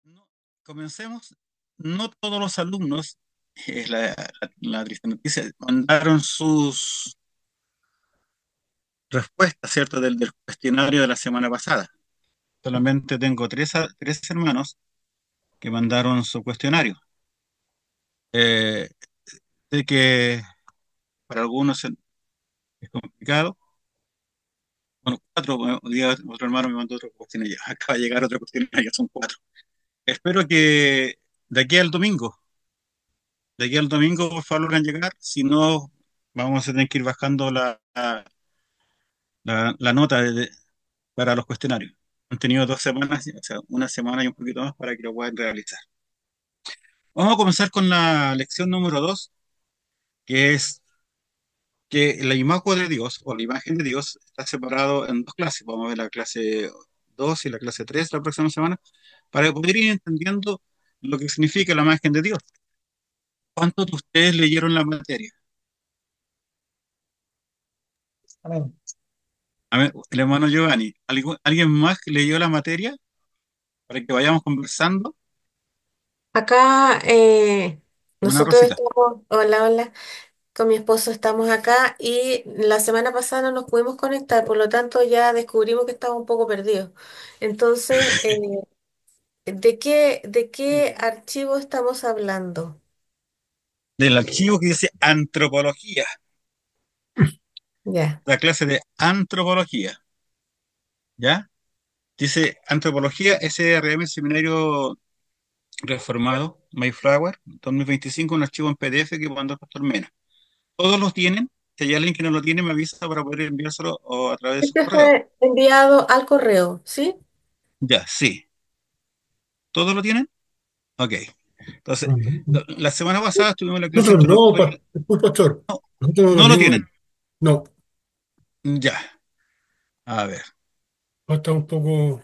No, comencemos. No todos los alumnos, es la triste noticia, mandaron sus respuestas, ¿cierto?, del cuestionario de la semana pasada. Solamente tengo tres hermanos que mandaron su cuestionario. Eh, Sé que para algunos es complicado. Bueno, cuatro, hoy día otro hermano me mandó otro cuestionario. Acaba de llegar otro cuestionario, son cuatro. Espero que de aquí al domingo, de aquí al domingo, por favor, logren llegar. Si no, vamos a tener que ir bajando la nota para los cuestionarios. Han tenido 2 semanas, o sea, una semana y un poquito más para que lo puedan realizar. Vamos a comenzar con la lección número 2, que es que la imagen de Dios o la imagen de Dios está separado en dos clases. Vamos a ver la clase 2 y la clase 3 la próxima semana para poder ir entendiendo lo que significa la imagen de Dios. ¿Cuántos de ustedes leyeron la materia? Amén. A ver, el hermano Giovanni, ¿alguien más leyó la materia para que vayamos conversando? Acá Una nosotros Rosita. estamos, hola, hola, con mi esposo estamos acá y la semana pasada no nos pudimos conectar, por lo tanto ya descubrimos que estaba un poco perdido. Entonces, ¿de qué archivo estamos hablando? Del archivo que dice antropología, Ya, la clase de antropología, ¿ya? Dice antropología, SRM, Seminario Reformado, Mayflower, 2025, un archivo en PDF que mandó el pastor Mena. Todos los tienen. Si hay alguien que no lo tiene, me avisa para poder enviárselo o a través de su este correo. fue enviado al correo, ¿sí? Ya, sí. ¿Todos lo tienen? Ok. Entonces, Ujú. la semana pasada estuvimos en la clase Nosotros no, introductoria. después, pastor. No, Nosotros no no lo tenemos, tienen. no, Ya. A ver, falta un poco.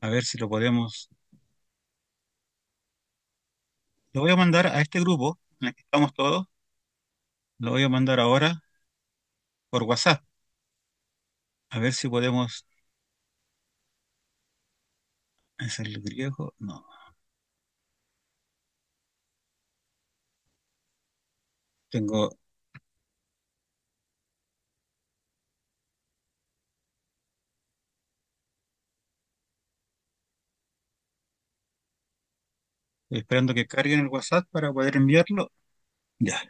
a ver si lo podemos. Lo voy a mandar a este grupo en el que estamos todos. Lo voy a mandar ahora por WhatsApp. A ver si podemos. ¿Es el griego? No. Tengo. Estoy esperando que carguen el WhatsApp para poder enviarlo. Ya.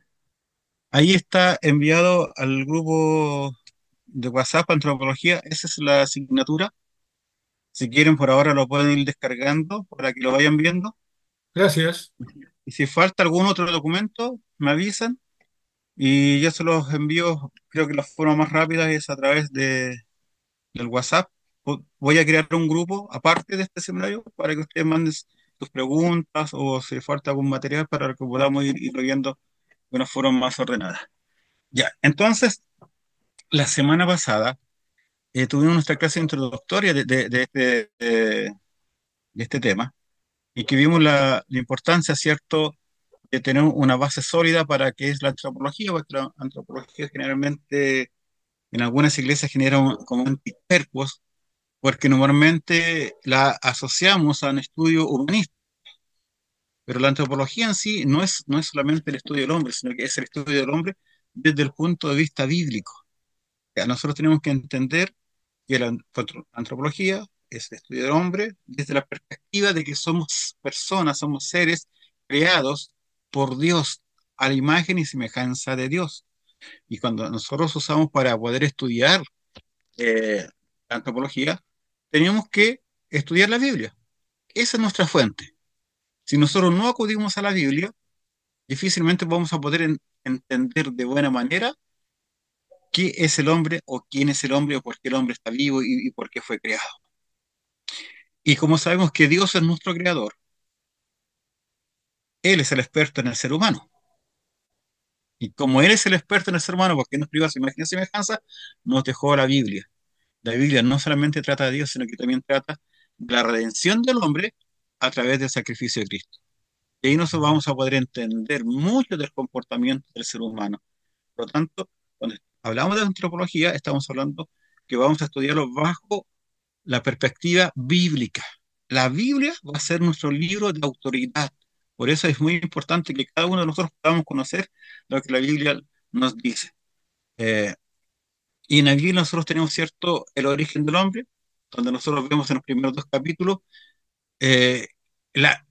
Ahí está enviado al grupo de WhatsApp Antropología. Esa es la asignatura. Si quieren, por ahora lo pueden ir descargando para que lo vayan viendo. Gracias. Y si falta algún otro documento, me avisan y yo se los envío. Creo que la forma más rápida es a través del WhatsApp. Voy a crear un grupo aparte de este seminario para que ustedes manden sus preguntas o si falta algún material para que podamos irlo viendo de una forma más ordenada. Ya, entonces, la semana pasada tuvimos nuestra clase introductoria de este tema y que vimos la importancia, ¿cierto?, de tener una base sólida para qué es la antropología, porque la antropología generalmente en algunas iglesias genera como anticuerpos, porque normalmente la asociamos a un estudio humanista, pero la antropología en sí no es solamente el estudio del hombre, sino que es el estudio del hombre desde el punto de vista bíblico. O sea, nosotros tenemos que entender que la antropología es el estudio del hombre desde la perspectiva de que somos personas, somos seres creados por Dios a la imagen y semejanza de Dios. Y cuando nosotros usamos para poder estudiar la antropología, tenemos que estudiar la Biblia. Esa es nuestra fuente. Si nosotros no acudimos a la Biblia, difícilmente vamos a poder entender de buena manera qué es el hombre o quién es el hombre o por qué el hombre está vivo y por qué fue creado. Y como sabemos que Dios es nuestro creador, Él es el experto en el ser humano. Y como Él es el experto en el ser humano, porque nos priva su imagen y semejanza, nos dejó la Biblia. La Biblia no solamente trata de Dios, sino que también trata de la redención del hombre a través del sacrificio de Cristo. Y ahí nosotros vamos a poder entender mucho del comportamiento del ser humano. Por lo tanto, cuando hablamos de antropología, estamos hablando que vamos a estudiarlo bajo la perspectiva bíblica. La Biblia va a ser nuestro libro de autoridad. Por eso es muy importante que cada uno de nosotros podamos conocer lo que la Biblia nos dice. Eh, y en la Biblia nosotros tenemos cierto el origen del hombre, donde nosotros vemos en los primeros dos capítulos eh, la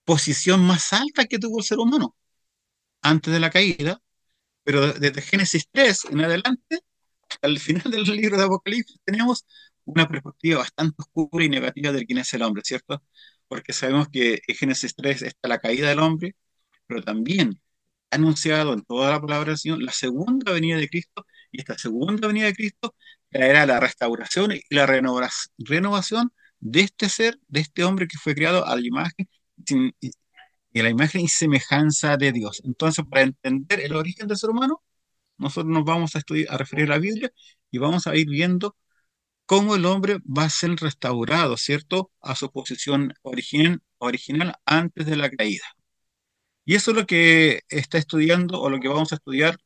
posición más alta que tuvo el ser humano antes de la caída, pero desde Génesis 3 en adelante, al final del libro de Apocalipsis, tenemos una perspectiva bastante oscura y negativa de quién es el hombre, ¿cierto? Porque sabemos que en Génesis 3 está la caída del hombre, pero también ha anunciado en toda la palabra del Señor la segunda venida de Cristo, y esta segunda venida de Cristo traerá la restauración y la renovación de este ser, de este hombre que fue creado a la imagen y a la imagen y semejanza de Dios. Entonces, para entender el origen del ser humano, nosotros nos vamos a estudiar, a referir a la Biblia y vamos a ir viendo cómo el hombre va a ser restaurado, ¿cierto? A su posición original antes de la caída. Y eso es lo que está estudiando o lo que vamos a estudiar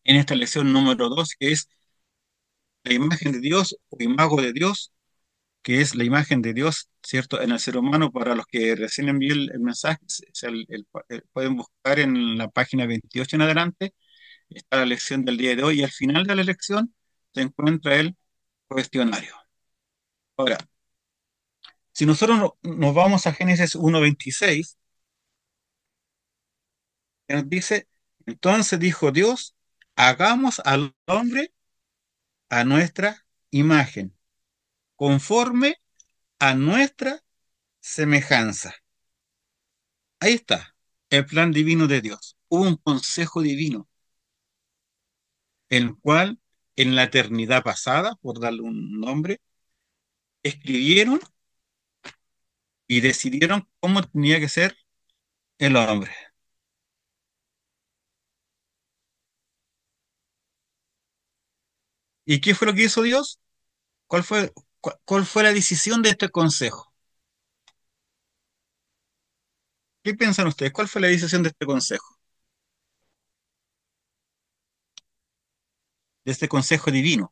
en esta lección número 2, que es la imagen de Dios o imago de Dios, que es la imagen de Dios, ¿cierto? En el ser humano. Para los que recién envié el mensaje, pueden buscar en la página 28 en adelante, está la lección del día de hoy y al final de la lección se encuentra el cuestionario. Ahora, si nosotros nos vamos a Génesis 1:26, que nos dice, entonces dijo Dios, hagamos al hombre a nuestra imagen, conforme a nuestra semejanza. Ahí está, el plan divino de Dios. Hubo un consejo divino, el cual en la eternidad pasada, por darle un nombre, escribieron y decidieron cómo tenía que ser el hombre. ¿Y qué fue lo que hizo Dios? ¿Cuál fue la decisión de este consejo? ¿Qué piensan ustedes? ¿Cuál fue la decisión de este consejo? De este consejo divino.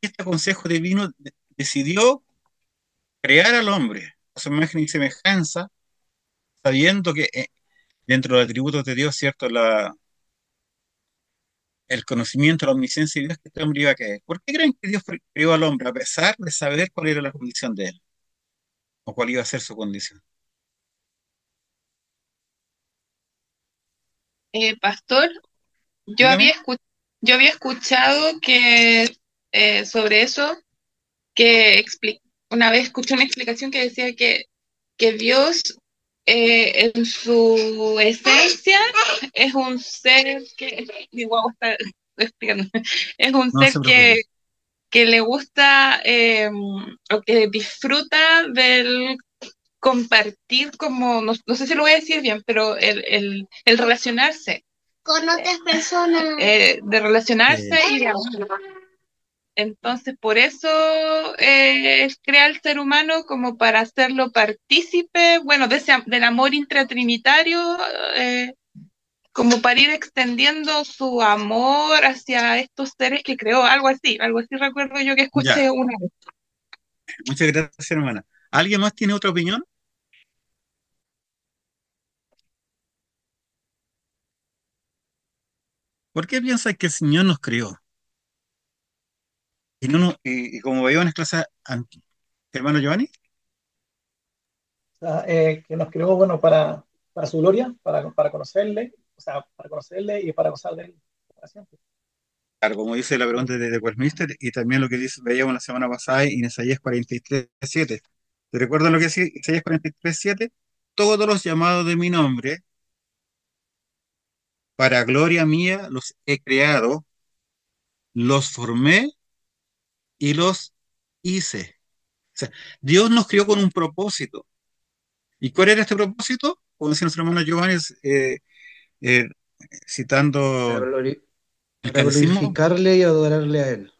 Este consejo divino decidió crear al hombre a su imagen y semejanza, sabiendo que dentro de los atributos de Dios, ¿cierto? El conocimiento, la omnisciencia de Dios, que este hombre iba a caer. ¿Por qué creen que Dios creó al hombre a pesar de saber cuál era la condición de él? ¿O cuál iba a ser su condición? Pastor, yo Dígame. había yo había escuchado que sobre eso, que una vez escuché una explicación que decía que Dios en su esencia es un ser que, mi guagua está explicando, es un No ser se preocupe. que le gusta o que disfruta del compartir como, no sé si lo voy a decir bien, pero el relacionarse. Con otras personas. De relacionarse Eh, y de amar. Entonces, por eso crea el ser humano como para hacerlo partícipe, bueno, del amor intratrinitario, eh, como para ir extendiendo su amor hacia estos seres que creó, algo así recuerdo yo que ya, escuché una vez. muchas gracias, hermana. ¿Alguien más tiene otra opinión? ¿Por qué piensa que el Señor nos creó? Y, no, y como veía en las clases, hermano Giovanni, Sea, que nos creó, bueno, para su gloria, para conocerle, o sea, para conocerle y para gozar de él para siempre. claro, como dice la pregunta de Westminster, y también lo que dice, veíamos la semana pasada en Isaías 43:7. ¿Te recuerdan lo que dice Isaías 43:7? Todos los llamados de mi nombre, para gloria mía, los he creado, los formé y los hice. O sea, Dios nos creó con un propósito. ¿Y cuál era este propósito? Como decía nuestro hermano Giovanni, eh, para, citando glori- el para catecismo, glorificarle y adorarle a Él.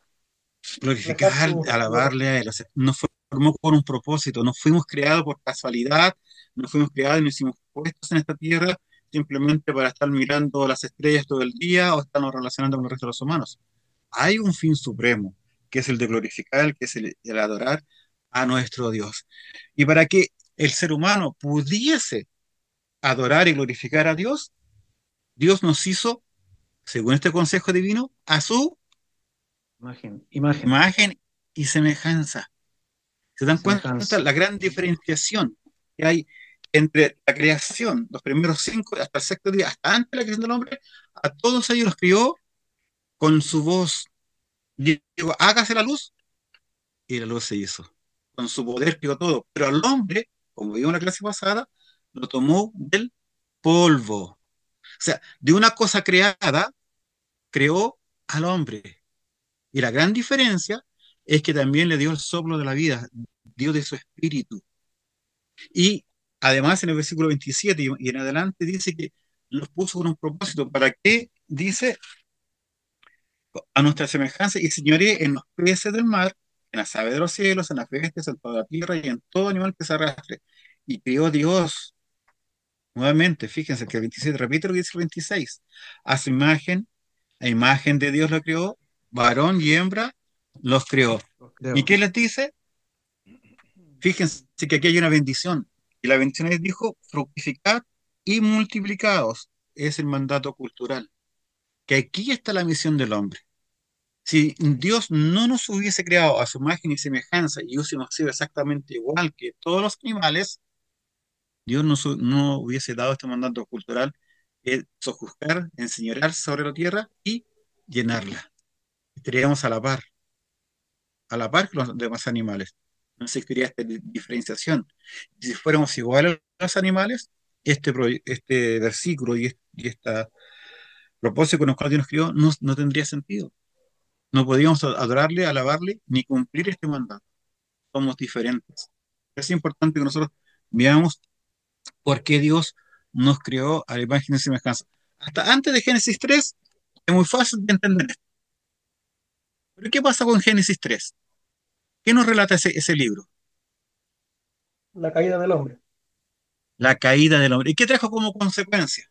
Reflejar glorificar, su gloria. alabarle a Él. O sea, nos formó con un propósito, no fuimos creados por casualidad, no fuimos creados y nos hicimos puestos en esta tierra simplemente para estar mirando las estrellas todo el día o estarnos relacionando con el resto de los humanos. hay un fin supremo, que es el de glorificar, que es el adorar a nuestro Dios. Y para que el ser humano pudiese adorar y glorificar a Dios, Dios nos hizo, según este consejo divino, a su Imagen, imagen y semejanza. ¿Se dan cuenta semejanza. la gran diferenciación que hay entre la creación, los primeros cinco, hasta el sexto día, hasta antes de la creación del hombre? A todos ellos los crió con su voz. Digo, hágase la luz, y la luz se hizo. Con su poder creó todo. Pero al hombre, como vimos en la clase pasada, lo tomó del polvo. O sea, de una cosa creada, creó al hombre. Y la gran diferencia es que también le dio el soplo de la vida, dio de su espíritu. Y además en el versículo 27 y en adelante dice que los puso con un propósito. ¿Para qué? Dice, a nuestra semejanza y señoré en los peces del mar, en las aves de los cielos, en las bestias, en toda la tierra y en todo animal que se arrastre. Y crió Dios, nuevamente, fíjense que el 27 repite lo que dice el 26, a su imagen, a imagen de Dios lo creó, varón y hembra los creó. Los ¿Y creo. qué les dice? Fíjense que aquí hay una bendición. Y la bendición es, dijo, fructificad y multiplicados. Es el mandato cultural. Que aquí está la misión del hombre. Si Dios no nos hubiese creado a su imagen y semejanza y hubiésemos sido exactamente igual que todos los animales, Dios no hubiese dado este mandato cultural, sojuzgar, enseñorear sobre la tierra y llenarla. Estaríamos a la par que los demás animales. No existiría esta diferenciación. Si fuéramos iguales a los animales, este versículo y este propósito con el cual Dios nos crió no tendría sentido. No podíamos adorarle, alabarle, ni cumplir este mandato. Somos diferentes. Es importante que nosotros veamos por qué Dios nos creó a la imagen y semejanza. Hasta antes de Génesis 3 es muy fácil de entender esto. Pero ¿qué pasa con Génesis 3? ¿Qué nos relata ese libro? la caída del hombre, La caída del hombre. ¿Y qué trajo como consecuencia?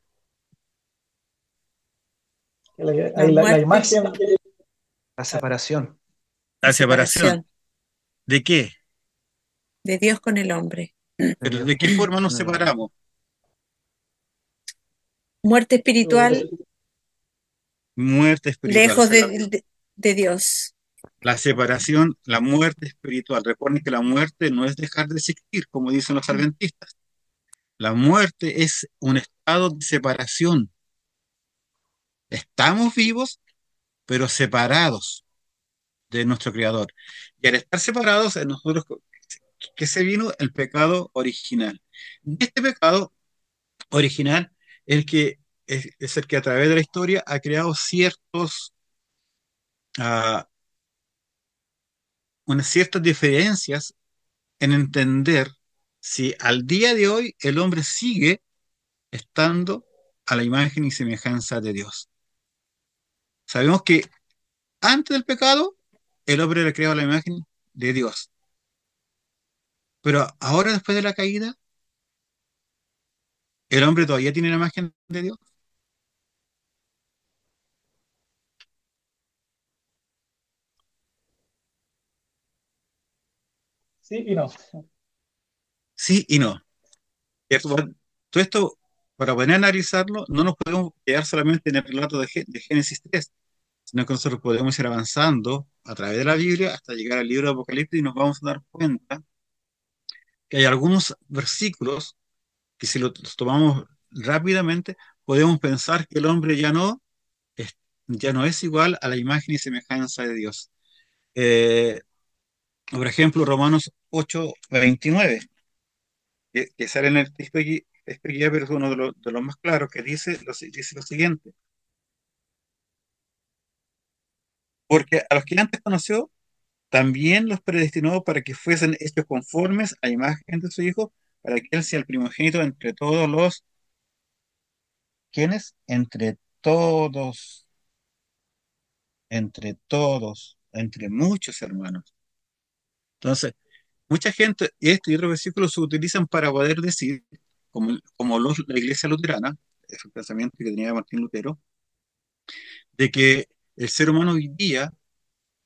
que la, La ahí la muerte, imagen, La separación. la La separación. separación ¿De qué? de Dios con el hombre. De ¿Pero Dios de qué forma nos con el hombre. separamos? Muerte eh, espiritual, Muerte espiritual. O lejos sea, de Dios. la separación, la muerte espiritual. Recuerden que la muerte no es dejar de existir, como dicen los adventistas. La muerte es un estado de separación. Estamos vivos, pero separados de nuestro Creador. Y al estar separados, en nosotros, ¿qué se vino? El pecado original. Y este pecado original es el que a través de la historia ha creado ah, unas ciertas diferencias en entender si al día de hoy el hombre sigue estando a la imagen y semejanza de Dios. Sabemos que antes del pecado, el hombre era creado a la imagen de Dios. Pero ahora, después de la caída, el hombre todavía tiene la imagen de Dios. sí y no. Sí y no. ¿Cierto? Todo esto, para poder analizarlo, no nos podemos quedar solamente en el relato de Génesis 3, sino que nosotros podemos ir avanzando a través de la Biblia hasta llegar al libro de Apocalipsis y nos vamos a dar cuenta que hay algunos versículos que si los tomamos rápidamente, podemos pensar que el hombre es, ya no es igual a la imagen y semejanza de Dios. Eh, por ejemplo, Romanos 8:29, que sale en el texto aquí, pero es uno de los más claros, que dice lo siguiente: porque a los que antes conoció, también los predestinó para que fuesen hechos conformes a imagen de su Hijo, para que Él sea el primogénito entre todos los, ¿quiénes? Entre muchos hermanos. Entonces, mucha gente, y este y otros versículos se utilizan para poder decir, la iglesia luterana, es el pensamiento que tenía Martín Lutero, de que el ser humano hoy día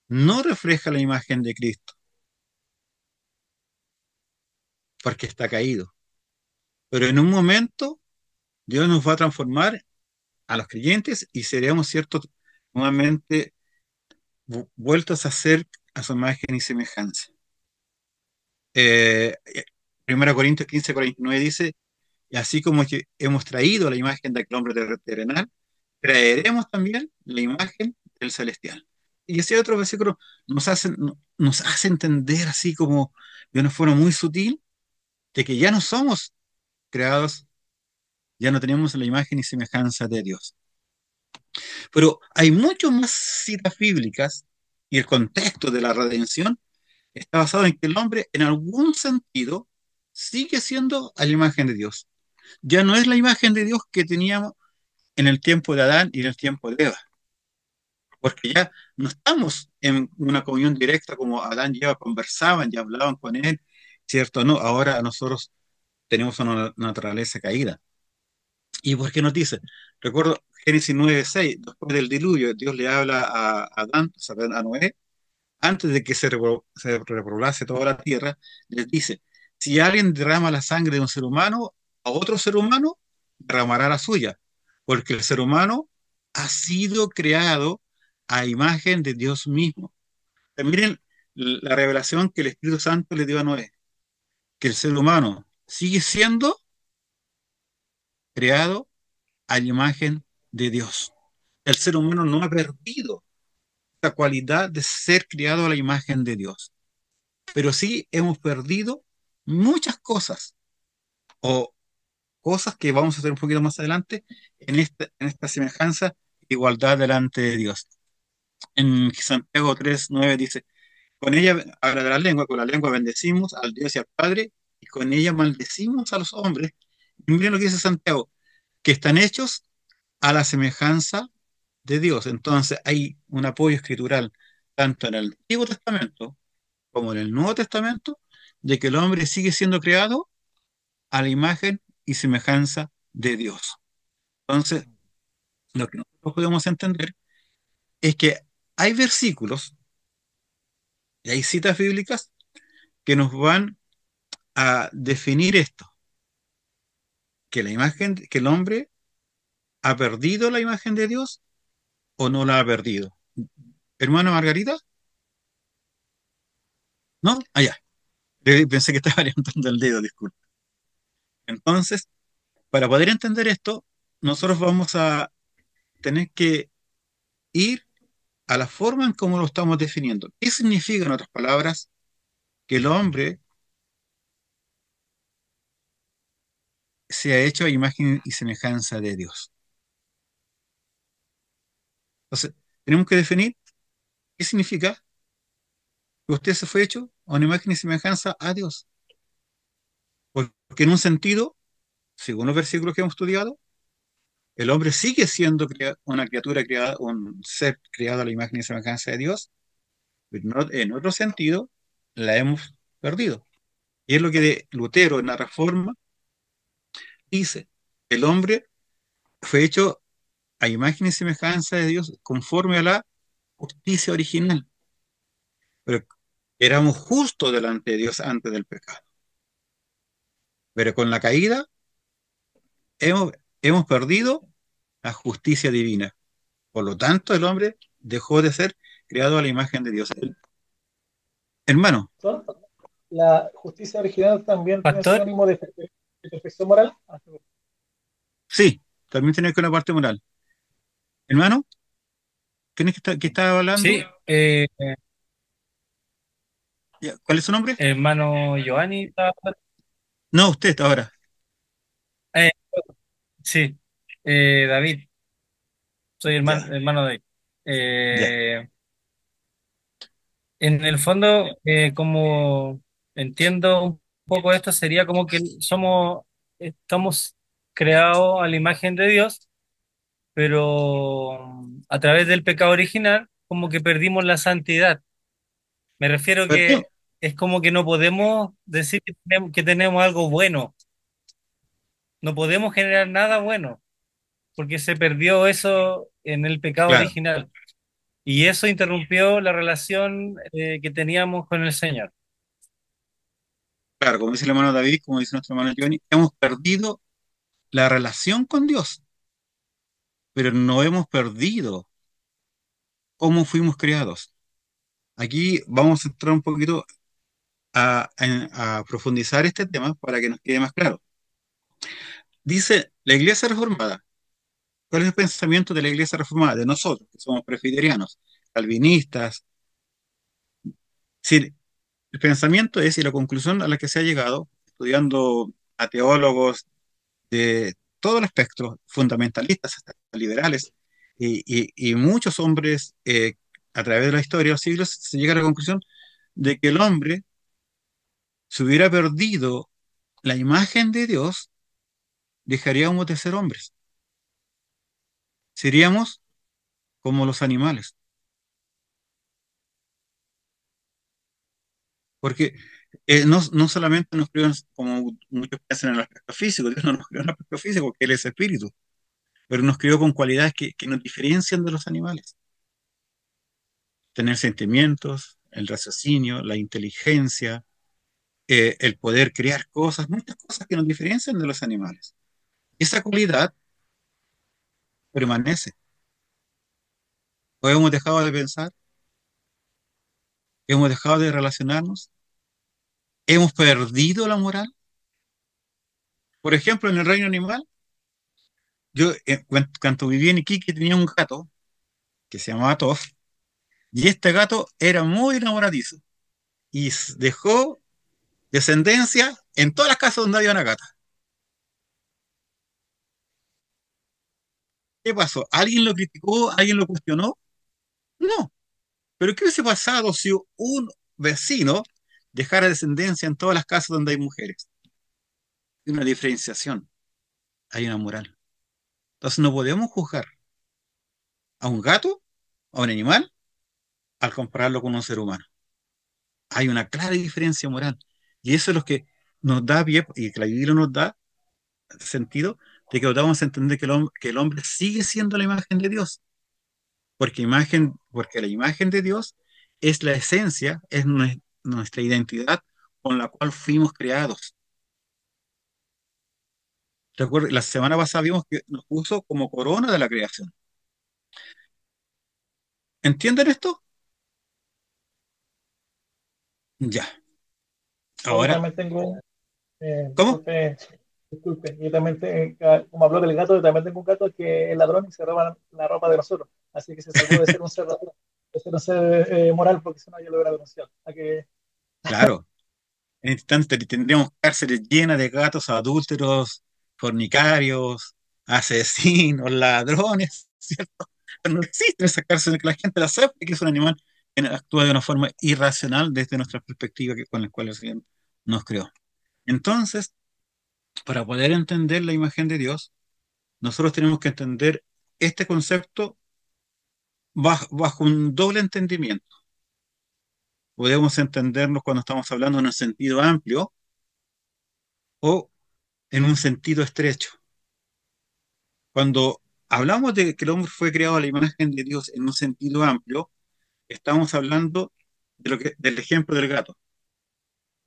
no refleja la imagen de Cristo porque está caído. Pero en un momento Dios nos va a transformar a los creyentes y seremos, cierto, nuevamente vueltos a ser a su imagen y semejanza. Eh, 1 Corintios 15:49 dice, y así como que hemos traído la imagen de aquel hombre terrenal, traeremos también la imagen del celestial. Y ese otro versículo nos hace entender así como de una forma muy sutil de que ya no somos creados, ya no tenemos la imagen y semejanza de Dios. Pero hay muchas más citas bíblicas y el contexto de la redención está basado en que el hombre en algún sentido sigue siendo a la imagen de Dios. Ya no es la imagen de Dios que teníamos en el tiempo de Adán y en el tiempo de Eva, porque ya no estamos en una comunión directa como Adán y Eva conversaban y hablaban con él, ¿cierto? No, ahora nosotros tenemos una naturaleza caída. ¿Y por qué nos dice? Recuerdo Génesis 9:6, después del diluvio, Dios le habla a Adán, o sea, a Noé, antes de que se repoblase toda la tierra, les dice, si alguien derrama la sangre de un ser humano, a otro ser humano derramará la suya, porque el ser humano ha sido creado a imagen de Dios mismo. Miren la revelación que el Espíritu Santo le dio a Noé, que el ser humano sigue siendo creado a la imagen de Dios. El ser humano no ha perdido la cualidad de ser creado a la imagen de Dios, pero sí hemos perdido muchas cosas o cosas que vamos a hacer un poquito más adelante en esta semejanza, igualdad delante de Dios. En Santiago 3:9 dice, con ella, habla de la lengua, con la lengua bendecimos al Dios y al Padre, y con ella maldecimos a los hombres. Y miren lo que dice Santiago, que están hechos a la semejanza de Dios. Entonces hay un apoyo escritural, tanto en el Antiguo Testamento como en el Nuevo Testamento, de que el hombre sigue siendo creado a la imagen y semejanza de Dios. Entonces, lo que nosotros podemos entender es que hay versículos y hay citas bíblicas que nos van a definir esto, que la imagen, que el hombre ha perdido la imagen de Dios o no la ha perdido. Hermana Margarita, ¿no? Allá. Pensé que estaba levantando el dedo, disculpe. Entonces, para poder entender esto, nosotros vamos a tener que ir a la forma en cómo lo estamos definiendo. ¿Qué significa, en otras palabras, que el hombre se ha hecho a imagen y semejanza de Dios? Entonces, tenemos que definir qué significa que usted se fue hecho a una imagen y semejanza a Dios. Porque en un sentido, según los versículos que hemos estudiado, el hombre sigue siendo una criatura creada, un ser creado a la imagen y semejanza de Dios, pero en otro sentido la hemos perdido. Y es lo que de Lutero en la Reforma dice, el hombre fue hecho a imagen y semejanza de Dios conforme a la justicia original. Pero éramos justos delante de Dios antes del pecado. Pero con la caída hemos, hemos perdido la justicia divina. Por lo tanto, el hombre dejó de ser creado a la imagen de Dios. Hermano, ¿No? La justicia original también tiene Pastor, sinónimo de perfección moral. sí, también tiene que ver con la parte moral. Hermano, ¿tienes que estar hablando? sí, Ya, ¿cuál es su nombre? hermano Giovanni, No, usted ahora. eh, sí, David, soy Ya, hermano David. ya. Eh, en el fondo, como entiendo un poco esto, sería como que estamos creados a la imagen de Dios, pero a través del pecado original, como que perdimos la santidad. Me refiero Perdón. que es como que no podemos decir que tenemos algo bueno, no podemos generar nada bueno, porque se perdió eso en el pecado Claro, original. Y eso interrumpió la relación que teníamos con el Señor. Claro, como dice el hermano David, como dice nuestro hermano Johnny, hemos perdido la relación con Dios, pero no hemos perdido cómo fuimos creados. Aquí vamos a entrar un poquito a profundizar este tema para que nos quede más claro. Dice la Iglesia Reformada. ¿Cuál es el pensamiento de la Iglesia Reformada? De nosotros, que somos presbiterianos, calvinistas. Sí, el pensamiento es, y la conclusión a la que se ha llegado, estudiando a teólogos de todo el espectro, fundamentalistas hasta liberales, y muchos hombres a través de la historia de los siglos, se llega a la conclusión de que el hombre, si hubiera perdido la imagen de Dios, dejaríamos de ser hombres. Seríamos como los animales. Porque no solamente nos creó, como muchos piensan, en el aspecto físico, Dios no nos creó en el aspecto físico, porque Él es espíritu, pero nos creó con cualidades que nos diferencian de los animales. Tener sentimientos, el raciocinio, la inteligencia, el poder crear cosas, muchas cosas que nos diferencian de los animales. Esa cualidad permanece. O hemos dejado de pensar, hemos dejado de relacionarnos, hemos perdido la moral. Por ejemplo, en el reino animal, yo cuando viví en Iquique tenía un gato que se llamaba Toff, y este gato era muy enamoradizo y dejó descendencia en todas las casas donde había una gata. ¿Qué pasó? ¿Alguien lo criticó? ¿Alguien lo cuestionó? No. Pero ¿qué hubiese pasado si un vecino dejara descendencia en todas las casas donde hay mujeres? Hay una diferenciación, hay una moral. Entonces no podemos juzgar a un gato, a un animal, al compararlo con un ser humano. Hay una clara diferencia moral. Y eso es lo que nos da pie, y que la Biblia nos da sentido, de que vamos a entender que el hombre sigue siendo la imagen de Dios. Porque la imagen de Dios es la esencia, es nuestra identidad con la cual fuimos creados. Recuerda, la semana pasada vimos que nos puso como corona de la creación. ¿Entienden esto? Ya. Yo Ahora, también tengo, ¿cómo? disculpe, yo también, como habló del gato, yo también tengo un gato que es ladrón y se roba la ropa de nosotros. Así que se salvó de ser un ser moral, porque si no yo lo hubiera denunciado. A que, Claro. En este instante tendríamos cárceles llenas de gatos adúlteros, fornicarios, asesinos, ladrones, ¿cierto? Pero no existen esas cárceles que la gente la acepta que es un animal que actúa de una forma irracional desde nuestra perspectiva con la cual el Señor nos creó. Entonces, para poder entender la imagen de Dios, nosotros tenemos que entender este concepto bajo un doble entendimiento. Podemos entendernos cuando estamos hablando en un sentido amplio o en un sentido estrecho. Cuando hablamos de que el hombre fue creado a la imagen de Dios en un sentido amplio, estamos hablando del ejemplo del gato,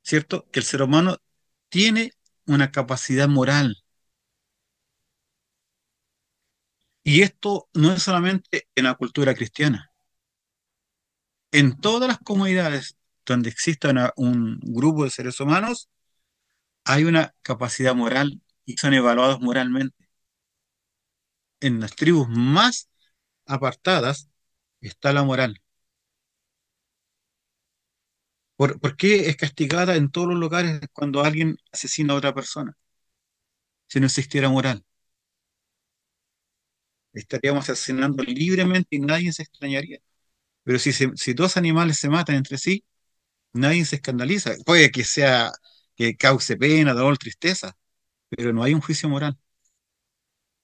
¿cierto? Que el ser humano tiene una capacidad moral. Y esto no es solamente en la cultura cristiana. En todas las comunidades donde exista un grupo de seres humanos, hay una capacidad moral y son evaluados moralmente. En las tribus más apartadas está la moral. ¿Por qué es castigada en todos los lugares cuando alguien asesina a otra persona? Si no existiera moral, estaríamos asesinando libremente y nadie se extrañaría. Pero si dos animales se matan entre sí, nadie se escandaliza. Puede que sea que cause pena, dolor, tristeza, pero no hay un juicio moral.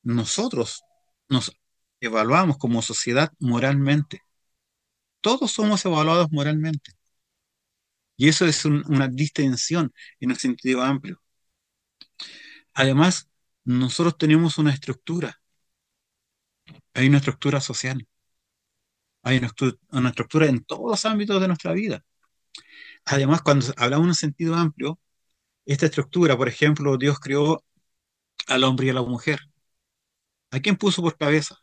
Nosotros nos evaluamos como sociedad moralmente. Todos somos evaluados moralmente. Y eso es una distensión en un sentido amplio. Además, nosotros tenemos una estructura, hay una estructura social. Hay una estructura en todos los ámbitos de nuestra vida. Además, cuando hablamos en un sentido amplio, esta estructura, por ejemplo, Dios creó al hombre y a la mujer. ¿A quién puso por cabeza?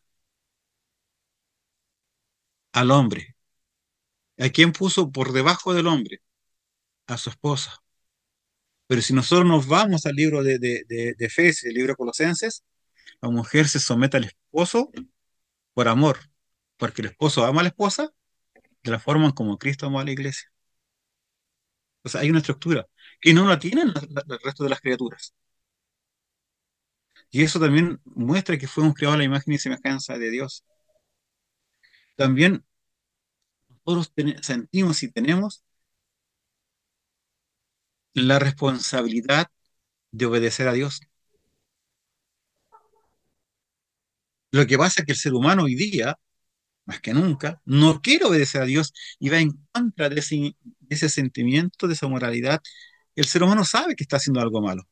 Al hombre. ¿A quién puso por debajo del hombre? A su esposa. Pero si nosotros nos vamos al libro de Efesios, el libro de Colosenses, la mujer se somete al esposo por amor, porque el esposo ama a la esposa de la forma en como Cristo amó a la iglesia. O sea, hay una estructura que no la tienen el resto de las criaturas. Y eso también muestra que fuimos creados a la imagen y semejanza de Dios. También nosotros sentimos y tenemos la responsabilidad de obedecer a Dios. Lo que pasa es que el ser humano hoy día, más que nunca, no quiere obedecer a Dios y va en contra de ese sentimiento, de esa moralidad. El ser humano sabe que está haciendo algo malo.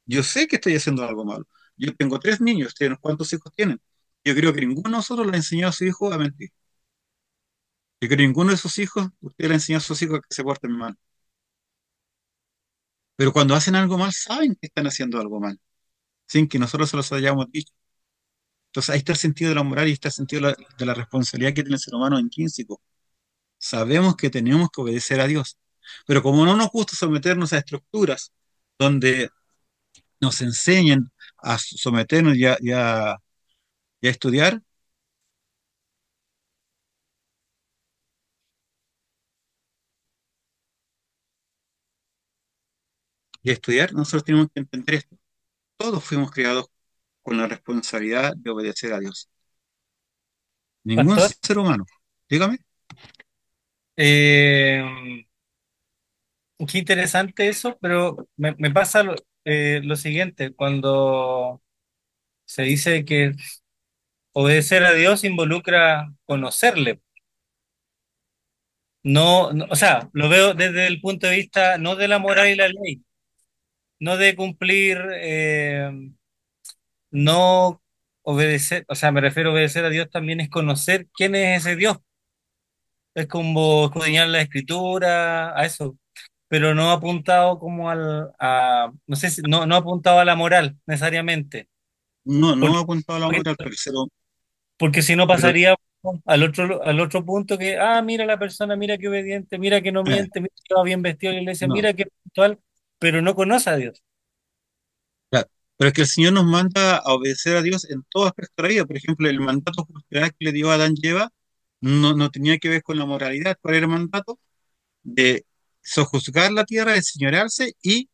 Yo sé que estoy haciendo algo malo. Yo tengo 3 niños. ¿Ustedes cuántos hijos tienen? Yo creo que ninguno de nosotros le ha enseñado a su hijo a mentir. Yo creo que ninguno de sus hijos, usted le ha enseñado a sus hijos a que se porten mal. Pero cuando hacen algo mal, saben que están haciendo algo mal, sin que nosotros se los hayamos dicho. Entonces ahí está el sentido de la moral y está el sentido de la responsabilidad que tiene el ser humano intrínseco. Sabemos que tenemos que obedecer a Dios. Pero como no nos gusta someternos a estructuras donde nos enseñen a someternos y a estudiar, nosotros tenemos que entender esto. Todos fuimos creados con la responsabilidad de obedecer a Dios. Ningún Pastor, ser humano. Dígame. eh, qué interesante eso, pero me pasa lo siguiente, cuando se dice que obedecer a Dios involucra conocerle. No, o sea, lo veo desde el punto de vista no de la moral y la ley, no de cumplir, no obedecer, o sea, me refiero a obedecer a Dios también es conocer quién es ese Dios. Es como escudriñar la escritura, a eso, pero no apuntado como no sé si, no apuntado a la moral necesariamente, No, no porque, he apuntado a la moral, pero, porque si no pero pasaría al otro punto que, mira la persona, mira qué obediente, mira que no eh, miente, mira que va bien vestido en la iglesia, no. mira qué puntual, pero no conoce a Dios. Claro, pero es que el Señor nos manda a obedecer a Dios en todo aspecto de la vida. Por ejemplo, el mandato cultural que le dio a Adán y Eva no tenía que ver con la moralidad. ¿Cuál era el mandato? De sojuzgar la tierra, de señorearse y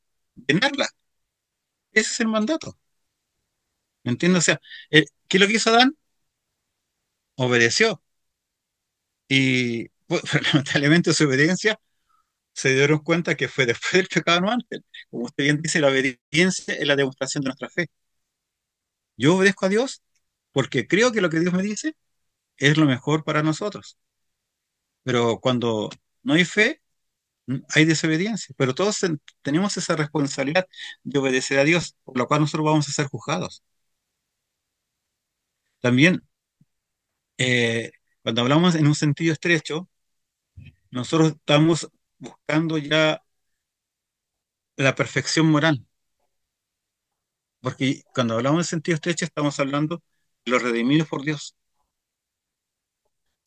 llenarla. Ese es el mandato. ¿Me entiendes? O sea, ¿qué es lo que hizo Adán? Obedeció. Y pues, lamentablemente su obediencia se dieron cuenta que fue después del pecado, no antes. Como usted bien dice, la obediencia es la demostración de nuestra fe. Yo obedezco a Dios porque creo que lo que Dios me dice es lo mejor para nosotros. Pero cuando no hay fe, hay desobediencia. Pero todos tenemos esa responsabilidad de obedecer a Dios, por lo cual nosotros vamos a ser juzgados. También, eh, cuando hablamos en un sentido estrecho, nosotros estamos buscando ya la perfección moral, porque cuando hablamos en sentido estrecho estamos hablando de los redimidos por Dios.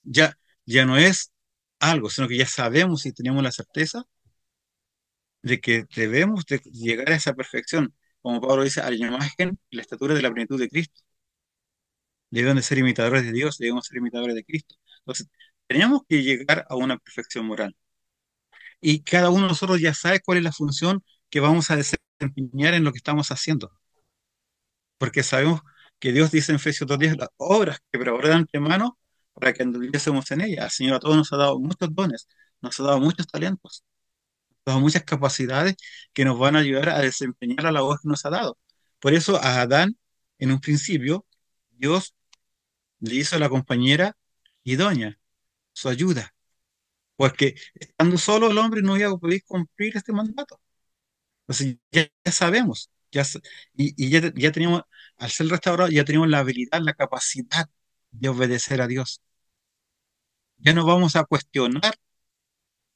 Ya, ya no es algo, sino que ya sabemos y tenemos la certeza de que debemos de llegar a esa perfección, como Pablo dice, a la imagen y la estatura de la plenitud de Cristo. Debemos de ser imitadores de Dios, debemos ser imitadores de Cristo. Entonces, tenemos que llegar a una perfección moral. Y cada uno de nosotros ya sabe cuál es la función que vamos a desempeñar en lo que estamos haciendo. Porque sabemos que Dios dice en Efesios 2:10, las obras que preparó de antemano para que anduviésemos en ellas. El Señor a todos nos ha dado muchos dones, nos ha dado muchos talentos, nos ha dado muchas capacidades que nos van a ayudar a desempeñar la labor que nos ha dado. Por eso a Adán, en un principio, Dios le hizo la compañera idónea, su ayuda, porque estando solo el hombre no iba a poder cumplir este mandato. Entonces ya sabemos, y ya teníamos, al ser restaurado, ya teníamos la habilidad, la capacidad de obedecer a Dios. Ya no vamos a cuestionar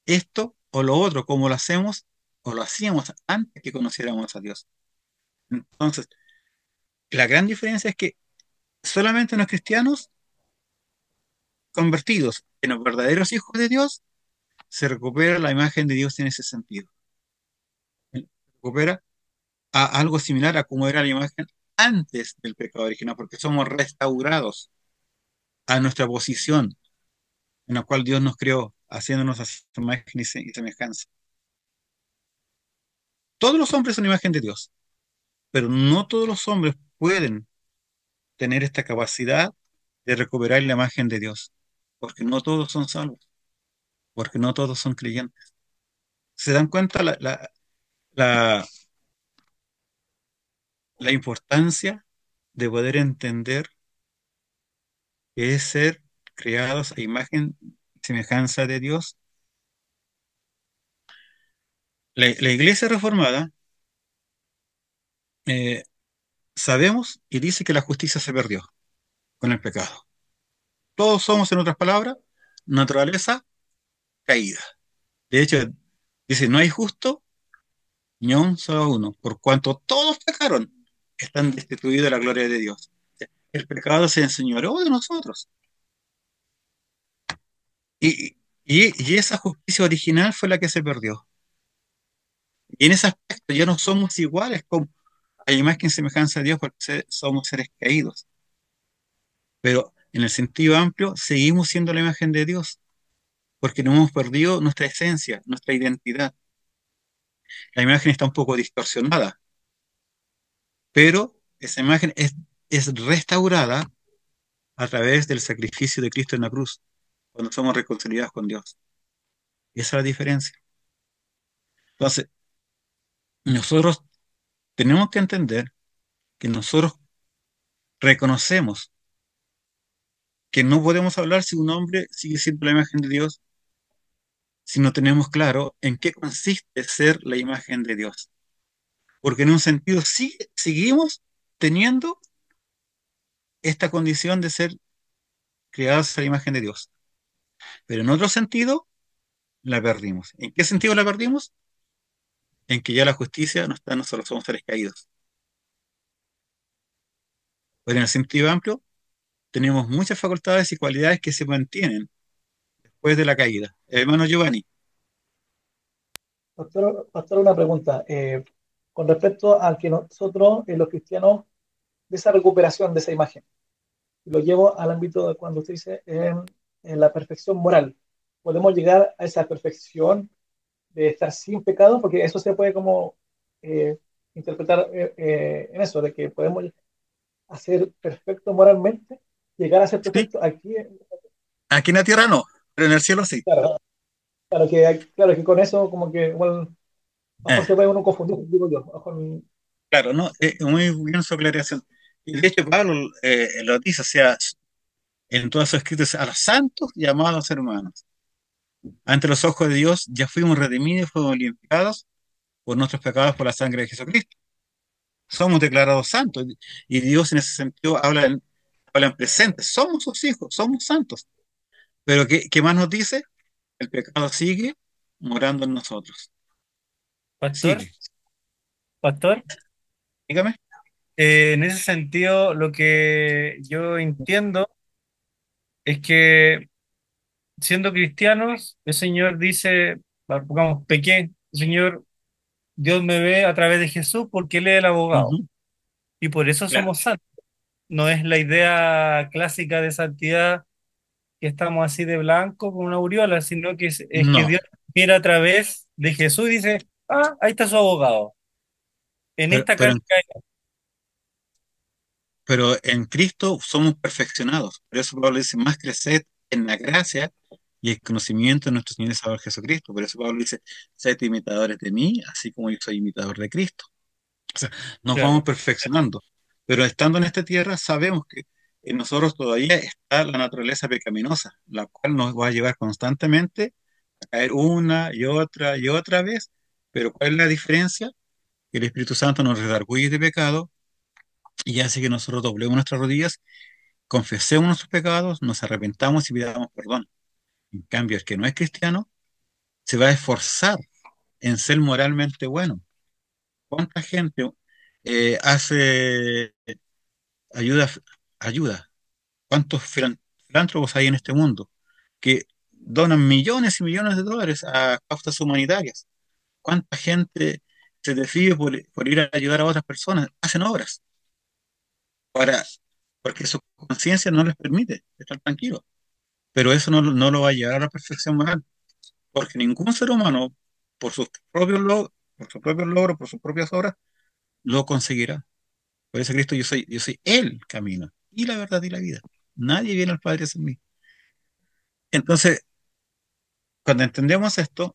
esto o lo otro, como lo hacemos o lo hacíamos antes que conociéramos a Dios. Entonces, la gran diferencia es que solamente los cristianos convertidos en los verdaderos hijos de Dios se recupera la imagen de Dios en ese sentido. Se recupera a algo similar a como era la imagen antes del pecado original, porque somos restaurados a nuestra posición en la cual Dios nos creó, haciéndonos a su imagen y semejanza. Todos los hombres son imagen de Dios, pero no todos los hombres pueden tener esta capacidad de recuperar la imagen de Dios, porque no todos son salvos, porque no todos son creyentes. ¿Se dan cuenta la, la importancia de poder entender que es ser creados a imagen y semejanza de Dios? La Iglesia Reformada, eh, sabemos y dice que la justicia se perdió con el pecado. Todos somos, en otras palabras, naturaleza caída. De hecho, dice, no hay justo ni aun solo uno, por cuanto todos pecaron, están destituidos de la gloria de Dios. El pecado se enseñoreó de nosotros. Y, y esa justicia original fue la que se perdió. Y en ese aspecto ya no somos iguales como a imagen y semejanza de Dios porque somos seres caídos. Pero en el sentido amplio, seguimos siendo la imagen de Dios porque no hemos perdido nuestra esencia, nuestra identidad. La imagen está un poco distorsionada, pero esa imagen es restaurada a través del sacrificio de Cristo en la cruz, cuando somos reconciliados con Dios. Y esa es la diferencia. Entonces, nosotros tenemos que entender que nosotros reconocemos que no podemos hablar si un hombre sigue siendo la imagen de Dios si no tenemos claro en qué consiste ser la imagen de Dios. Porque en un sentido sí, seguimos teniendo esta condición de ser creados a la imagen de Dios, pero en otro sentido la perdimos. ¿En qué sentido la perdimos? En que ya la justicia no está, nosotros somos seres caídos. Pero en el sentido amplio, tenemos muchas facultades y cualidades que se mantienen después de la caída. Hermano Giovanni. Pastor, una pregunta. Con respecto a que nosotros, los cristianos, de esa recuperación de esa imagen, lo llevo al ámbito de cuando usted dice en la perfección moral. ¿Podemos llegar a esa perfección de estar sin pecado? Porque eso se puede como eh, interpretar en eso, de que podemos hacer perfecto moralmente, llegar a ser Sí, perfecto aquí. aquí en la tierra no, pero en el cielo sí. Claro, claro que con eso como que igual, a lo Eh, mejor se puede uno confundir, digo yo. A lo mejor, claro, no, muy bien su aclaración. Y de hecho, Pablo lo dice, o sea, en todos sus escritos, a los santos llamados hermanos. Ante los ojos de Dios ya fuimos redimidos, fuimos limpiados por nuestros pecados por la sangre de Jesucristo. Somos declarados santos. Y Dios en ese sentido habla en presente. Somos sus hijos, somos santos. Pero ¿qué más nos dice? El pecado sigue morando en nosotros. Pastor, Sigue. pastor, Dígame. en ese sentido, lo que yo entiendo es que siendo cristianos, el Señor dice, pongamos, pequé, el Señor, Dios me ve a través de Jesús porque Él es el abogado. Ujú, Y por eso claro. somos santos. No es la idea clásica de santidad que estamos así de blanco con una aureola, sino que es que No. Dios mira a través de Jesús y dice, ah, ahí está su abogado. En Pero, esta pero, carga, pero en Cristo somos perfeccionados. Por eso Pablo dice, más creced en la gracia y el conocimiento de nuestro Señor y Salvador Jesucristo. Por eso Pablo dice, sed imitadores de mí, así como yo soy imitador de Cristo. O sea, nos vamos claro, perfeccionando. Pero estando en esta tierra, sabemos que en nosotros todavía está la naturaleza pecaminosa, la cual nos va a llevar constantemente a caer una y otra vez. Pero ¿cuál es la diferencia? Que el Espíritu Santo nos redarguye de pecado y hace que nosotros doblemos nuestras rodillas confesemos nuestros pecados, nos arrepentamos y pidamos perdón. En cambio, el que no es cristiano se va a esforzar en ser moralmente bueno. ¿Cuánta gente hace ayuda, ayuda? ¿Cuántos filántropos hay en este mundo que donan millones y millones de dólares a causas humanitarias? ¿Cuánta gente se decide por ir a ayudar a otras personas? Hacen obras para, porque su conciencia no les permite estar tranquilos. Pero eso no lo va a llevar a la perfección moral, porque ningún ser humano, por sus por sus propios logros, por sus propias obras, lo conseguirá. Por eso Cristo, yo soy el camino y la verdad y la vida. Nadie viene al Padre sin mí. Entonces, cuando entendemos esto,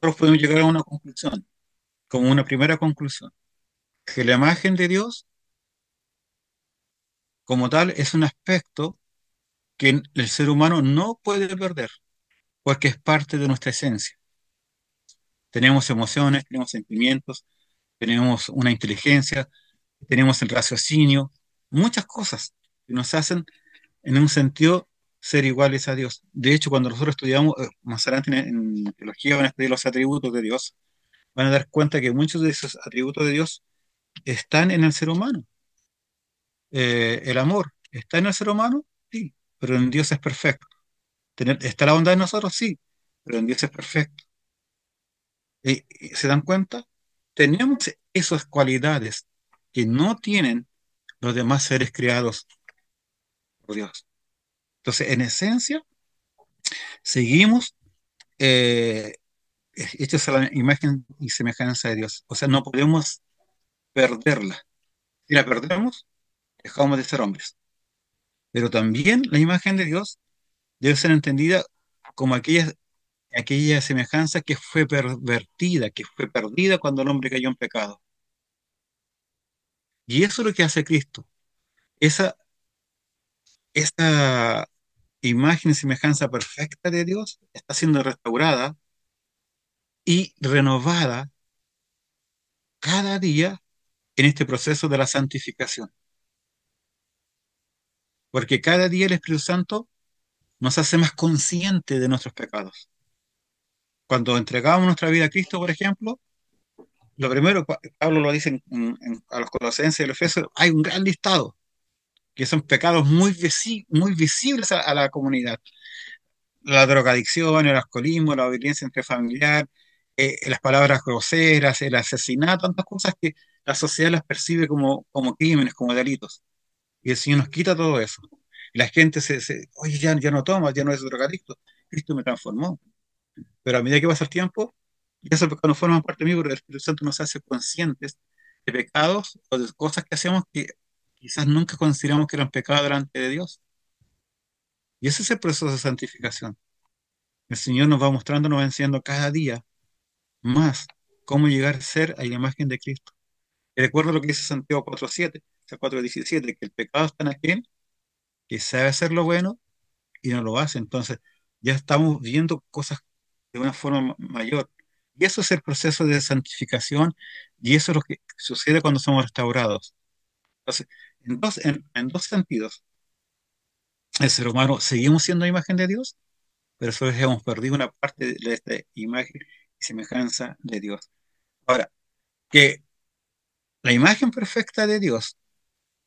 nosotros podemos llegar a una conclusión, como una primera conclusión, que la imagen de Dios, como tal, es un aspecto que el ser humano no puede perder, porque es parte de nuestra esencia. Tenemos emociones, tenemos sentimientos, tenemos una inteligencia, tenemos el raciocinio, muchas cosas que nos hacen, en un sentido, ser iguales a Dios. De hecho, cuando nosotros estudiamos, más adelante en teología van a estudiar los atributos de Dios, van a dar cuenta que muchos de esos atributos de Dios están en el ser humano. El amor está en el ser humano, sí, pero en Dios es perfecto. ¿Está la bondad en nosotros? Sí, pero en Dios es perfecto. Y ¿se dan cuenta? Tenemos esas cualidades que no tienen los demás seres creados por Dios. Entonces, en esencia, seguimos eh, hechos a la imagen y semejanza de Dios. O sea, no podemos perderla. Si la perdemos, dejamos de ser hombres. Pero también la imagen de Dios debe ser entendida como aquella semejanza que fue pervertida, que fue perdida cuando el hombre cayó en pecado. Y eso es lo que hace Cristo. Esa, esa imagen y semejanza perfecta de Dios está siendo restaurada y renovada cada día en este proceso de la santificación. Porque cada día el Espíritu Santo nos hace más conscientes de nuestros pecados. Cuando entregamos nuestra vida a Cristo, por ejemplo, lo primero, Pablo lo dice a los Colosenses y a los Efesios, hay un gran listado, que son pecados muy visibles a la comunidad. La drogadicción, el alcoholismo, la violencia intrafamiliar, las palabras groseras, el asesinato, tantas cosas que la sociedad las percibe como crímenes, como delitos. Y el Señor nos quita todo eso. Y la gente oye, ya no toma, ya no es drogadicto. Cristo me transformó. Pero a medida que pasa el tiempo, ya esos pecados no forman parte de mí, porque el Espíritu Santo nos hace conscientes de pecados o de cosas que hacemos que quizás nunca consideramos que eran pecados delante de Dios. Y ese es el proceso de santificación. El Señor nos va mostrando, nos va enseñando cada día más cómo llegar a ser a la imagen de Cristo. Y recuerdo lo que dice Santiago 4:7, o sea, 4:17, que el pecado está en aquel que sabe hacer lo bueno y no lo hace. Entonces, ya estamos viendo cosas de una forma mayor. Y eso es el proceso de santificación y eso es lo que sucede cuando somos restaurados. Entonces, en dos sentidos, el ser humano seguimos siendo imagen de Dios, pero solo hemos perdido una parte de esta imagen y semejanza de Dios. Ahora, que la imagen perfecta de Dios,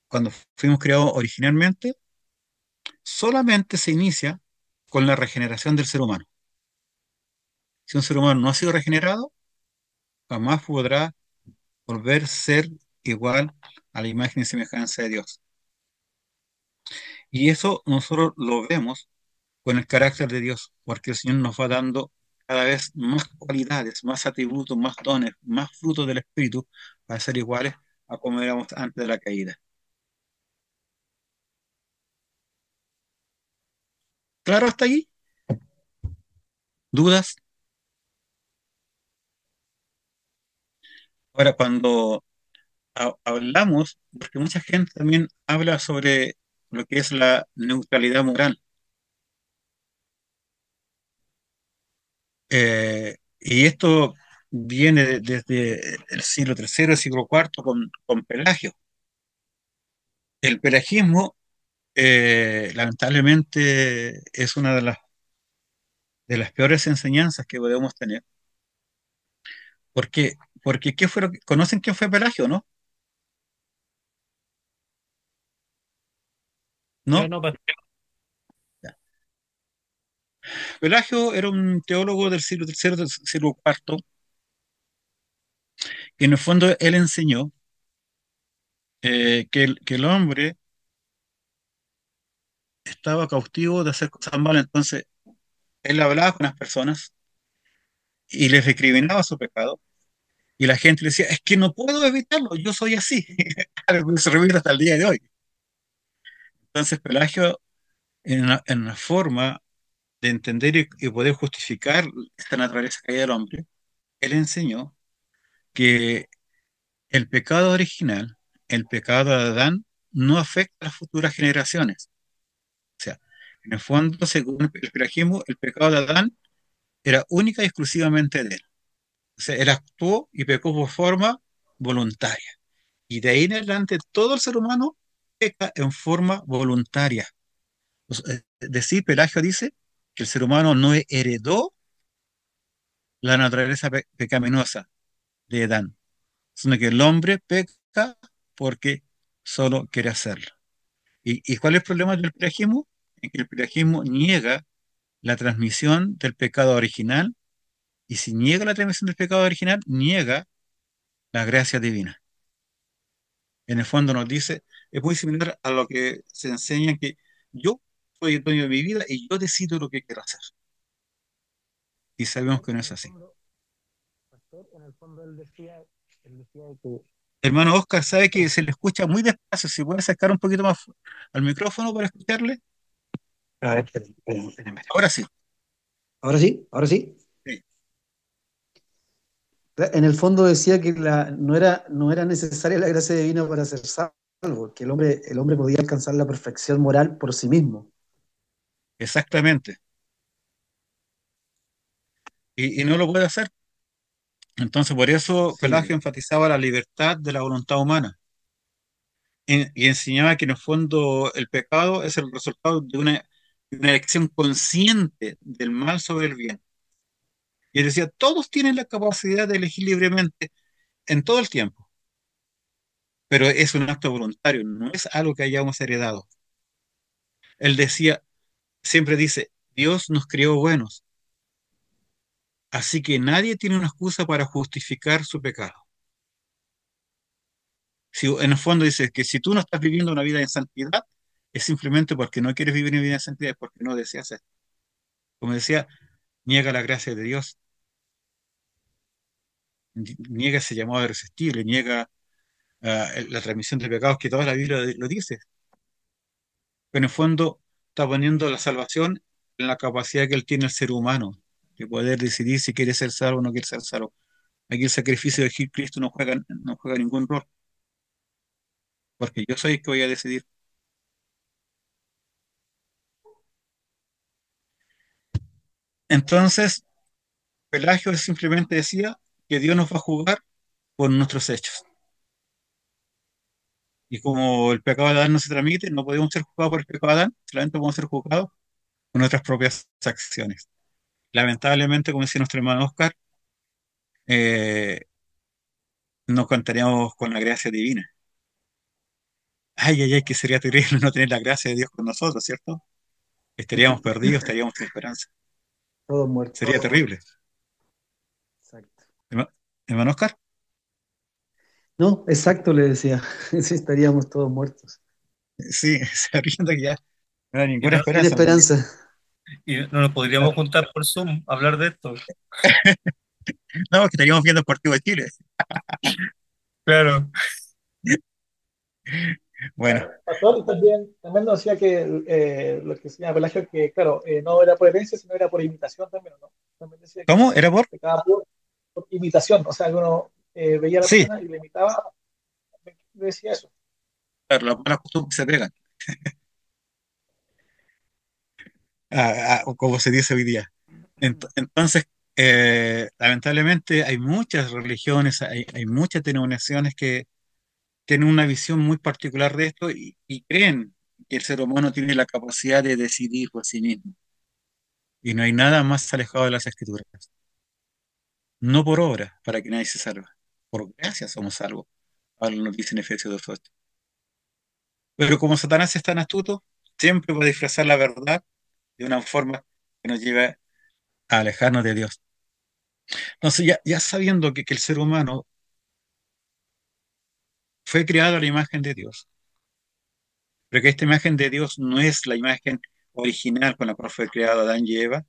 cuando fuimos creados originalmente, solamente se inicia con la regeneración del ser humano. Si un ser humano no ha sido regenerado, jamás podrá volver a ser igual a la imagen y semejanza de Dios. Y eso nosotros lo vemos con el carácter de Dios, porque el Señor nos va dando cada vez más cualidades, más atributos, más dones, más frutos del Espíritu para ser iguales a como éramos antes de la caída. ¿Claro hasta ahí? ¿Dudas? Ahora, cuando hablamos, porque mucha gente también habla sobre lo que es la neutralidad moral. Y esto viene desde el siglo III, siglo IV con Pelagio. El pelajismo, lamentablemente, es una de las peores enseñanzas que podemos tener. Porque, porque ¿qué fue ¿conocen quién fue Pelagio, no? ¿No? No, pastor. Ya. Pelagio era un teólogo del siglo III, del siglo IV, que en el fondo él enseñó que el hombre estaba cautivo de hacer cosas malas. Entonces, él hablaba con las personas y les recriminaba su pecado. Y la gente le decía, es que no puedo evitarlo, yo soy así. Algo que se repite hasta el día de hoy. Entonces, Pelagio, en una forma de entender y poder justificar esta naturaleza caída del hombre, él enseñó que el pecado original, el pecado de Adán, no afecta a las futuras generaciones. O sea, en el fondo, según el pelagismo, el pecado de Adán era única y exclusivamente de él. O sea, él actuó y pecó por forma voluntaria. Y de ahí en adelante, todo el ser humano peca en forma voluntaria. O sea, Pelagio dice que el ser humano no heredó la naturaleza pecaminosa de Adán, sino que el hombre peca porque solo quiere hacerlo. Y cuál es el problema del pelagismo? En que el pelagismo niega la transmisión del pecado original, y si niega la transmisión del pecado original, niega la gracia divina. En el fondo nos dice, es muy similar a lo que se enseña que yo soy el dueño de mi vida y yo decido lo que quiero hacer. Y sabemos que no En es el así. fondo, pastor, en el fondo él decía que Hermano Oscar, sabe que se le escucha muy despacio. Si puede sacar un poquito más al micrófono para escucharle. A ver, esperen. Ahora sí. Ahora sí, ahora sí. Sí, En el fondo decía que no era necesaria la gracia divina para ser salvo, que el hombre podía alcanzar la perfección moral por sí mismo. exactamente. Y no lo puede hacer. Entonces, por eso Sí, Pelagio enfatizaba la libertad de la voluntad humana y enseñaba que en el fondo el pecado es el resultado de una elección consciente del mal sobre el bien. Y él decía, todos tienen la capacidad de elegir libremente en todo el tiempo, pero es un acto voluntario, no es algo que hayamos heredado. Él decía, siempre dice, Dios nos creó buenos, así que nadie tiene una excusa para justificar su pecado. Si, en el fondo dice que si tú no estás viviendo una vida en santidad, es simplemente porque no quieres vivir una vida en santidad, porque no deseas esto. Como decía, niega la gracia de Dios, niega ese llamado irresistible, niega la transmisión de pecados que toda la Biblia lo dice. Pero en el fondo está poniendo la salvación en la capacidad que él tiene el ser humano de poder decidir si quiere ser salvo o no quiere ser salvo. Aquí el sacrificio de Cristo no juega ningún rol, porque yo soy el que voy a decidir. Entonces, Pelagio simplemente decía que Dios nos va a jugar por nuestros hechos. Y como el pecado de Adán no se transmite, no podemos ser juzgados por el pecado de Adán, solamente podemos ser juzgados por nuestras propias acciones. Lamentablemente, como decía nuestro hermano Oscar, eh, no contaríamos con la gracia divina. Ay, ay, ay, que sería terrible no tener la gracia de Dios con nosotros, ¿cierto? Estaríamos perdidos, estaríamos sin esperanza. todos muertos. Sería terrible. Exacto. Herma- Hermano Oscar, No, exacto, le decía. Sí, estaríamos todos muertos. sí, sabiendo que ya no hay Y ninguna no, Sin esperanza. esperanza. y no nos podríamos juntar por Zoom a hablar de esto. No, que estaríamos viendo el partido de Chile. Claro. Bueno, pastor, y también nos decía que lo que decía Pelagio, que claro, no era por herencia, sino era por imitación también, ¿no? También decía que ¿cómo? uno ¿Era por? pecaba por imitación, o sea, que uno veía a la Sí, persona y le imitaba, le decía eso. claro, las malas costumbres se pegan, como se dice hoy día. Entonces, lamentablemente hay muchas religiones, hay muchas denominaciones tienen una visión muy particular de esto y creen que el ser humano tiene la capacidad de decidir por sí mismo. Y no hay nada más alejado de las escrituras. No por obra, para que nadie se salva. Por gracia somos salvos. Pablo nos dice en Efesios 2:8. Pero como Satanás es tan astuto, siempre va a disfrazar la verdad de una forma que nos lleve a alejarnos de Dios. Entonces, ya sabiendo que el ser humano fue creado a la imagen de Dios, pero que esta imagen de Dios no es la imagen original con la cual fue creado Adán y Eva,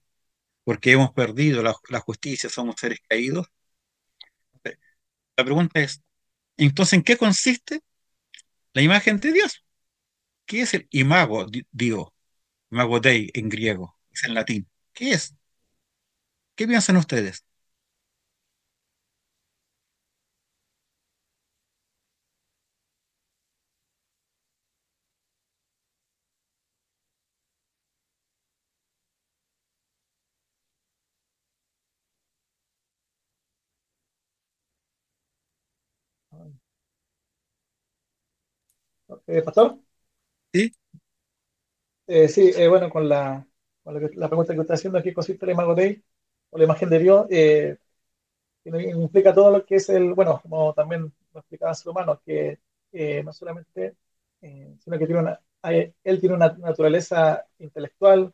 porque hemos perdido la justicia, somos seres caídos. La pregunta es, entonces, ¿en qué consiste la imagen de Dios? ¿Qué es el imago, Dio? Imago Dei en griego, es en latín. ¿Qué es? ¿Qué piensan ustedes? Pastor, ¿Sí? sí, bueno, la pregunta que usted está haciendo, ¿qué consiste el Imago Dei o la imagen de Dios? Implica todo lo que es bueno, como también lo explicaba el ser humano, que no solamente, sino que él tiene una naturaleza intelectual,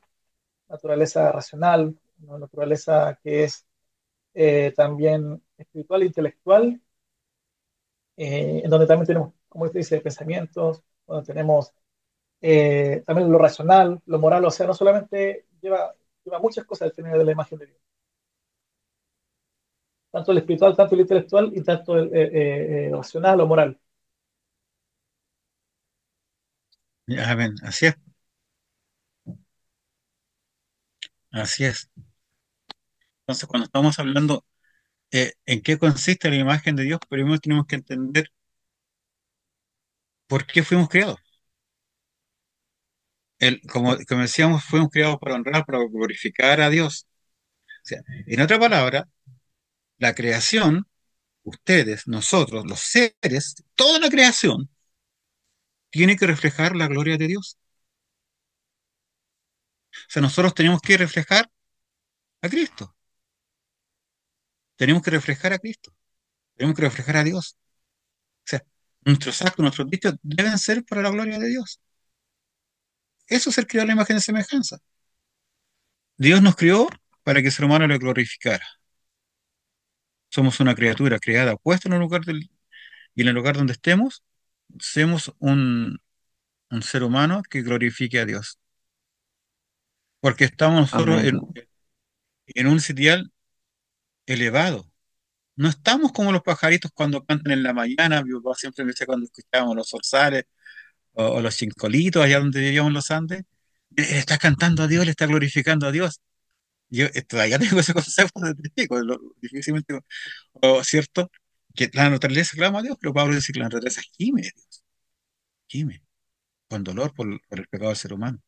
naturaleza racional, una naturaleza que es también espiritual e intelectual, en donde también tenemos, como usted dice, pensamientos, donde tenemos también lo racional, lo moral, o sea, no solamente lleva muchas cosas el tener de la imagen de Dios, tanto el espiritual, tanto el intelectual y tanto el racional o moral. Amén. Así es, así es. Entonces, cuando estamos hablando en qué consiste la imagen de Dios, primero tenemos que entender por qué fuimos creados. Como decíamos, fuimos creados para honrar, para glorificar a Dios. O sea, en otra palabra, la creación, ustedes, nosotros, los seres, toda la creación, tiene que reflejar la gloria de Dios. O sea, nosotros tenemos que reflejar a Cristo. Tenemos que reflejar a Cristo. Tenemos que reflejar a Dios. O sea, nuestros actos, nuestros dichos deben ser para la gloria de Dios. Eso es ser creado a la imagen de semejanza. Dios nos creó para que el ser humano le glorificara. Somos una criatura creada, puesta en un lugar y en el lugar donde estemos, seamos un ser humano que glorifique a Dios. Porque estamos nosotros Amén. en un sitial elevado. No estamos como los pajaritos cuando cantan en la mañana. Mi papá siempre me decía cuando escuchábamos los zorzales o los chincolitos allá donde vivíamos en los Andes. Está cantando a Dios, le está glorificando a Dios. Yo todavía tengo ese concepto de trigo, difícilmente, ¿cierto? Que la naturaleza clama a Dios, pero Pablo dice que la naturaleza gime, a Dios, gime, con dolor por el pecado del ser humano.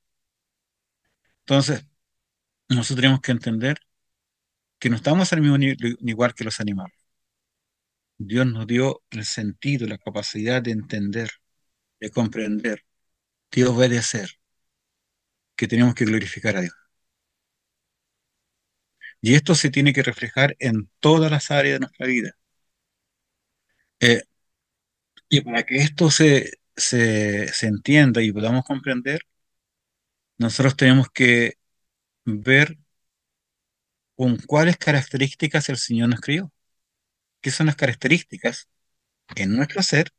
Entonces, nosotros tenemos que entender que no estamos al mismo igual que los animales. Dios nos dio el sentido, la capacidad de entender, de comprender, de obedecer, que tenemos que glorificar a Dios. Y esto se tiene que reflejar en todas las áreas de nuestra vida. Eh, y para que esto se entienda y podamos comprender, nosotros tenemos que ver con cuáles características el Señor nos crió. ¿Qué son las características en nuestro ser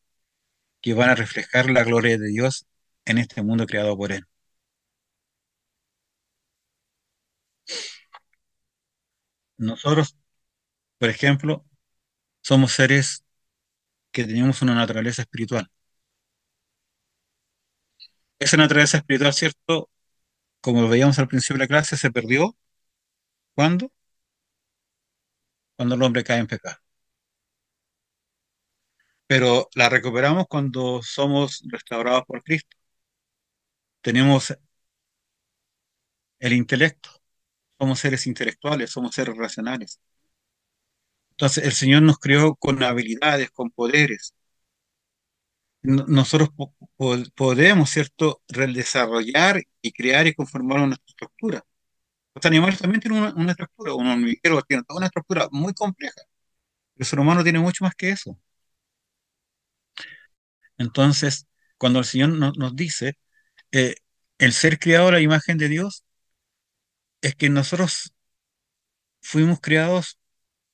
que van a reflejar la gloria de Dios en este mundo creado por Él? Nosotros, por ejemplo, somos seres que tenemos una naturaleza espiritual. Esa naturaleza espiritual, ¿cierto? Como lo veíamos al principio de la clase, se perdió. ¿Cuándo? Cuando el hombre cae en pecado. Pero la recuperamos cuando somos restaurados por Cristo. Tenemos el intelecto, somos seres intelectuales, somos seres racionales. Entonces el Señor nos creó con habilidades, con poderes, nosotros podemos, ¿cierto?, desarrollar y crear y conformar una estructura. Los animales también tienen una estructura, un hormiguero tiene toda una estructura muy compleja. El ser humano tiene mucho más que eso. Entonces, cuando el Señor nos dice, eh, el ser creado a la imagen de Dios, es que nosotros fuimos creados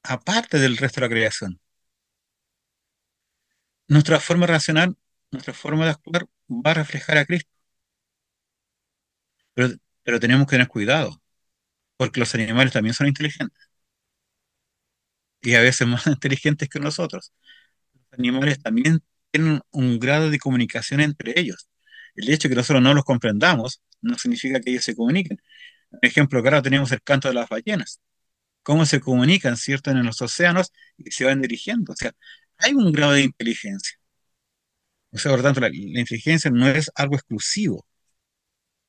aparte del resto de la creación. Nuestra forma de racionar, nuestra forma de actuar va a reflejar a Cristo, pero, pero tenemos que tener cuidado, porque los animales también son inteligentes y a veces más inteligentes que nosotros. Los animales también tienen un grado de comunicación entre ellos. El hecho de que nosotros no los comprendamos no significa que ellos se comuniquen. Por ejemplo, acá tenemos el canto de las ballenas. Cómo se comunican, ¿cierto?, en los océanos y se van dirigiendo. O sea, hay un grado de inteligencia. O sea, por lo tanto, la inteligencia no es algo exclusivo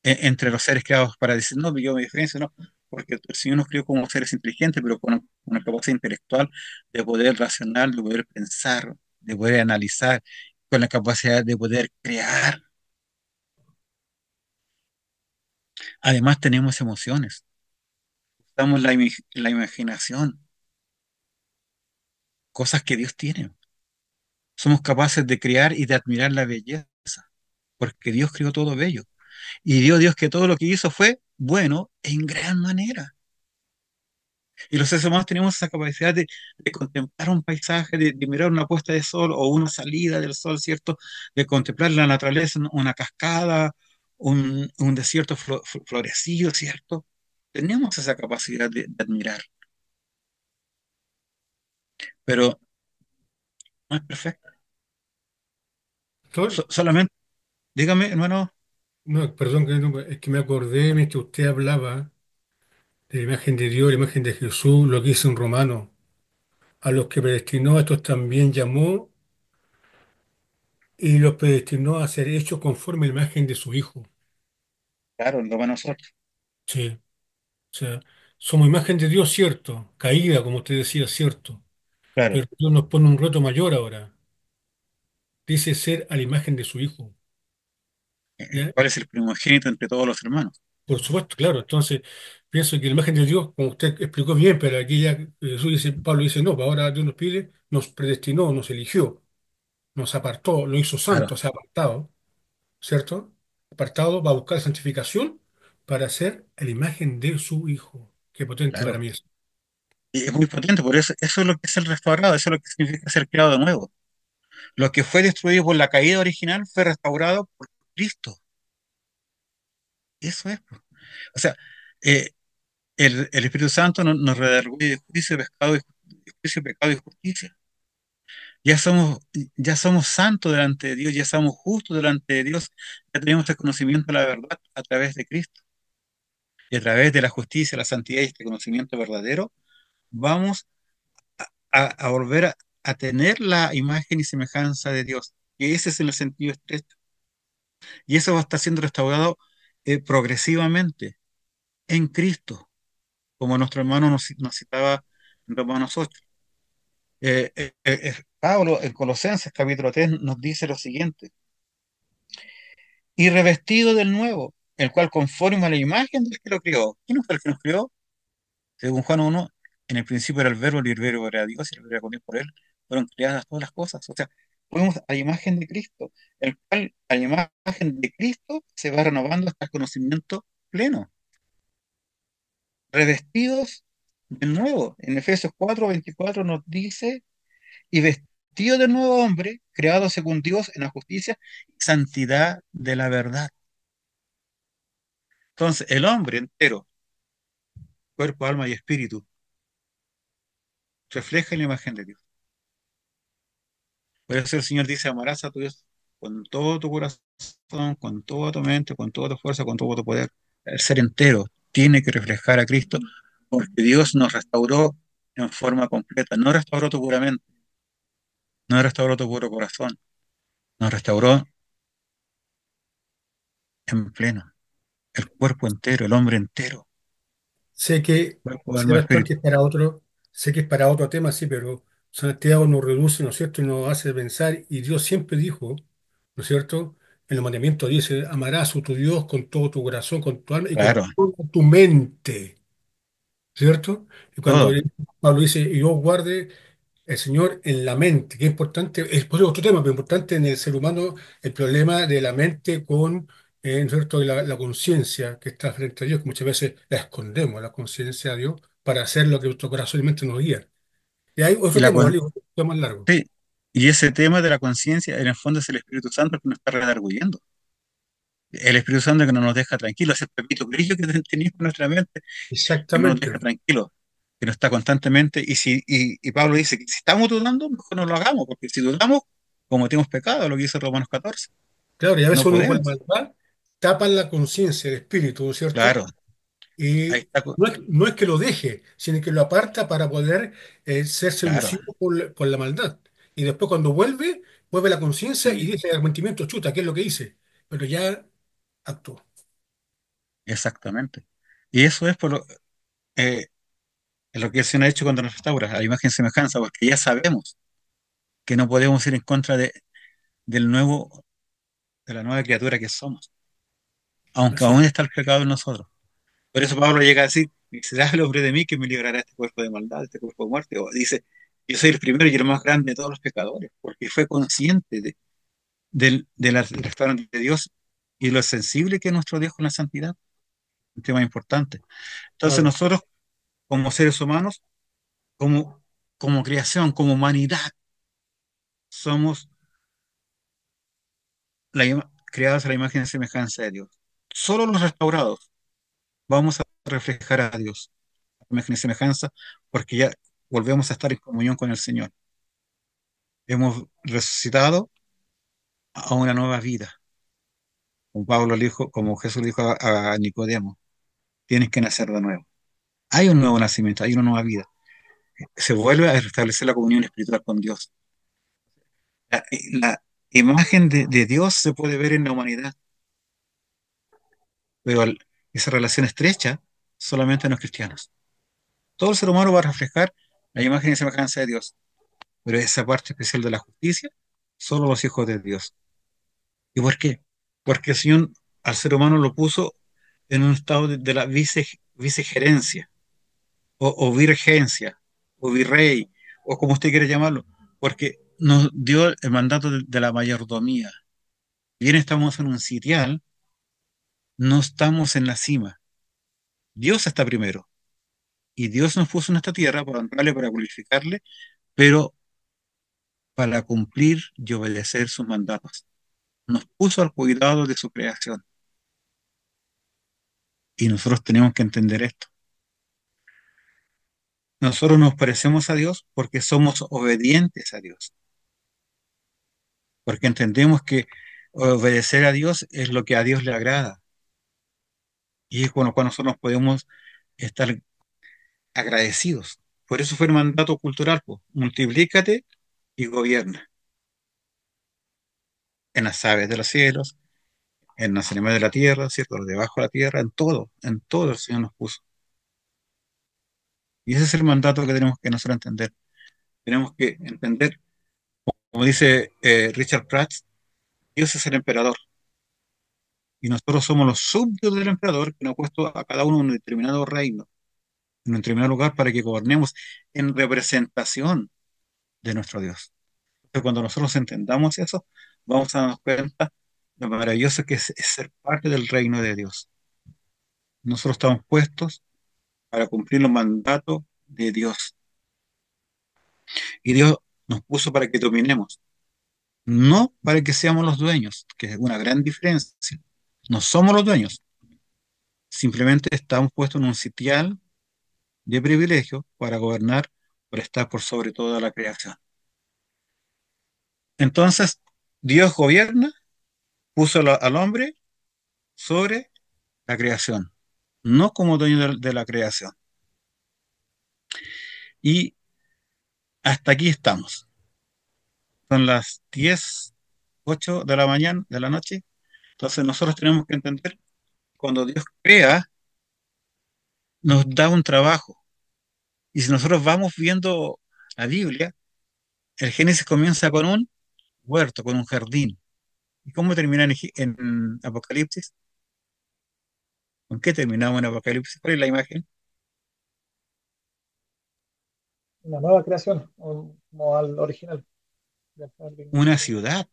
entre los seres creados para decir, no, yo me diferencio, no, porque el Señor nos creó como seres inteligentes, pero con una capacidad intelectual de poder racionar, de poder pensar, de poder analizar, con la capacidad de poder crear. Además, tenemos emociones, usamos la imaginación, cosas que Dios tiene. Somos capaces de crear y de admirar la belleza, porque Dios creó todo bello. Y Dios que todo lo que hizo fue bueno en gran manera. Y los seres humanos tenemos esa capacidad de contemplar un paisaje, de mirar una puesta de sol o una salida del sol, ¿cierto? De contemplar la naturaleza, una cascada, un desierto florecido, ¿cierto? Tenemos esa capacidad de admirar, pero no es perfecta. Doctor, Solamente, dígame, hermano, no, perdón, es que me acordé mientras usted hablaba de la imagen de Dios, la imagen de Jesús, lo que dice en Romano. A los que predestinó, a estos también llamó y los predestinó a ser hechos conforme a la imagen de su Hijo. claro, lo van a nosotros, Sí, o sea, somos imagen de Dios, cierto, caída, como usted decía, cierto, claro. pero Dios nos pone un reto mayor ahora. Dice ser a la imagen de su Hijo. ¿Ya? ¿Cuál es el primogénito entre todos los hermanos? Por supuesto, claro. Entonces, pienso que la imagen de Dios, como usted explicó bien, pero aquí ya Jesús dice, Pablo dice, no, pues ahora Dios nos pide, nos predestinó, nos eligió, nos apartó, lo hizo Claro, santo, se ha apartado, ¿cierto? Apartado va a buscar santificación para ser a la imagen de su Hijo. Qué potente para claro. mí eso. Y es muy potente, por eso es lo que es el restaurado, eso es lo que significa ser creado de nuevo. Lo que fue destruido por la caída original fue restaurado por Cristo. Eso es, pues. O sea, eh, el Espíritu Santo nos redarguye de juicio, juicio, pecado y justicia. Ya somos santos delante de Dios, ya somos justos delante de Dios, ya tenemos el conocimiento de la verdad a través de Cristo. Y a través de la justicia, la santidad y este conocimiento verdadero, vamos a volver a tener la imagen y semejanza de Dios. Y ese es el sentido estrecho. Y eso va a estar siendo restaurado progresivamente en Cristo, como nuestro hermano nos citaba en Romanos 8. Pablo en Colosenses capítulo 3 nos dice lo siguiente, y revestido del nuevo, el cual conforme a la imagen del que lo crió. ¿Quién fue el que nos crió? Según Juan 1, en el principio era el verbo, y el verbo era Dios, y el verbo era con Dios por él, fueron creadas todas las cosas. O sea, fuimos a la imagen de Cristo, el cual a la imagen de Cristo se va renovando hasta el conocimiento pleno, revestidos de nuevo. En Efesios 4:24 nos dice, y vestido de nuevo hombre, creado según Dios en la justicia y santidad de la verdad. Entonces, el hombre entero, cuerpo, alma y espíritu, refleja la imagen de Dios. Por eso el Señor dice, amarás a tu Dios con todo tu corazón, con toda tu mente, con toda tu fuerza, con todo tu poder. El ser entero tiene que reflejar a Cristo porque Dios nos restauró en forma completa. No restauró tu pura mente, no restauró tu puro corazón, nos restauró en pleno. El cuerpo entero, el hombre entero, Sé que, cuerpo, sé, alma, pastor, espíritu. que es para otro, sé que es para otro tema, sí, pero Santiago nos reduce, ¿no es cierto? Y nos hace pensar, y Dios siempre dijo, ¿no es cierto? En los mandamientos dice, amarás a tu Dios con todo tu corazón, con tu alma y con Claro, toda tu mente, ¿cierto? Y cuando todo. Pablo dice, y yo guarde el Señor en la mente, que es importante, es por otro tema, pero importante en el ser humano el problema de la mente con, ¿no es cierto?, la conciencia que está frente a Dios, que muchas veces la escondemos, la conciencia a Dios, para hacer lo que nuestro corazón y mente nos guía. Y hay Y otro la, tema, con- ¿vale? Un tema más largo. sí, y ese tema de la conciencia, en el fondo es el Espíritu Santo el que nos está redarguyendo. El Espíritu Santo que no nos deja tranquilos, ese pepito grillo que tenemos en nuestra mente, que no nos Exactamente. deja tranquilos, que nos está constantemente. Y Pablo dice que si estamos dudando, mejor no lo hagamos, porque si dudamos, cometemos pecado, lo que dice Romanos 14. Claro, y a veces No uno con podemos. maldad tapa la conciencia, el espíritu, ¿no es cierto? Claro, ahí Y está. no es que lo deje, sino que lo aparta para poder ser Claro, seducido por la maldad. Y después cuando vuelve la conciencia y dice arrepentimiento, chuta, ¿qué es lo que hice? Pero ya actuó. exactamente. Y eso es eh, lo que el Señor ha hecho cuando nos restaura, a imagen y semejanza, porque ya sabemos que no podemos ir en contra del nuevo, de la nueva criatura que somos, aunque Así es. aún está el pecado en nosotros. Por eso Pablo llega a decir, será el hombre de mí que me librará de este cuerpo de maldad, de este cuerpo de muerte. O dice, yo soy el primero y el más grande de todos los pecadores, porque fue consciente de la restauración de Dios y lo sensible que es nuestro Dios con la santidad, un tema importante. Entonces Claro, nosotros, como seres humanos, como, como creación, como humanidad, somos creados a la imagen y semejanza de Dios. Solo los restaurados vamos a reflejar a Dios, a imagen y semejanza, porque ya volvemos a estar en comunión con el Señor. Hemos resucitado a una nueva vida. Como Pablo le dijo, como Jesús le dijo a Nicodemo, tienes que nacer de nuevo. Hay un nuevo nacimiento, hay una nueva vida. Se vuelve a restablecer la comunión espiritual con Dios. La imagen de Dios se puede ver en la humanidad, pero esa relación estrecha solamente en los cristianos. Todo el ser humano va a reflejar la imagen y semejanza de Dios, pero esa parte especial de la justicia, solo los hijos de Dios. ¿Y por qué? Porque el Señor al ser humano lo puso en un estado de la vicegerencia, o virgencia, o virrey, o como usted quiere llamarlo, porque nos dio el mandato de la mayordomía. Bien estamos en un sitial, no estamos en la cima. Dios está primero, y Dios nos puso en esta tierra para honrarle, para glorificarle, pero para cumplir y obedecer sus mandatos. Nos puso al cuidado de su creación, y nosotros tenemos que entender esto. Nosotros nos parecemos a Dios porque somos obedientes a Dios, porque entendemos que obedecer a Dios es lo que a Dios le agrada, y es cuando nosotros podemos estar agradecidos. Por eso fue el mandato cultural, pues, multiplícate y gobierna en las aves de los cielos, en los animales de la tierra, ¿cierto? Los debajo de la tierra, en todo el Señor nos puso. Y ese es el mandato que tenemos que nosotros entender. Tenemos que entender, como dice Richard Pratt, Dios es el emperador y nosotros somos los súbditos del emperador que nos ha puesto a cada uno en un determinado reino, en un determinado lugar para que gobernemos en representación de nuestro Dios. Entonces, cuando nosotros entendamos eso, vamos a darnos cuenta lo maravilloso que es ser parte del reino de Dios. Nosotros estamos puestos para cumplir los mandatos de Dios. Y Dios nos puso para que dominemos, no para que seamos los dueños, que es una gran diferencia. No somos los dueños, simplemente estamos puestos en un sitial de privilegio para gobernar, por estar por sobre toda la creación. Entonces, Dios gobierna, puso al hombre sobre la creación, no como dueño de la creación. Y hasta aquí estamos. Son las 10:08 de la mañana, de la noche. Entonces nosotros tenemos que entender, cuando Dios crea, nos da un trabajo. Y si nosotros vamos viendo la Biblia, el Génesis comienza con un huerto, con un jardín. ¿Y cómo termina en Apocalipsis? ¿Con qué terminamos en Apocalipsis? ¿Cuál es la imagen? Una nueva creación, como al original. Del primer Big Bang. Una ciudad.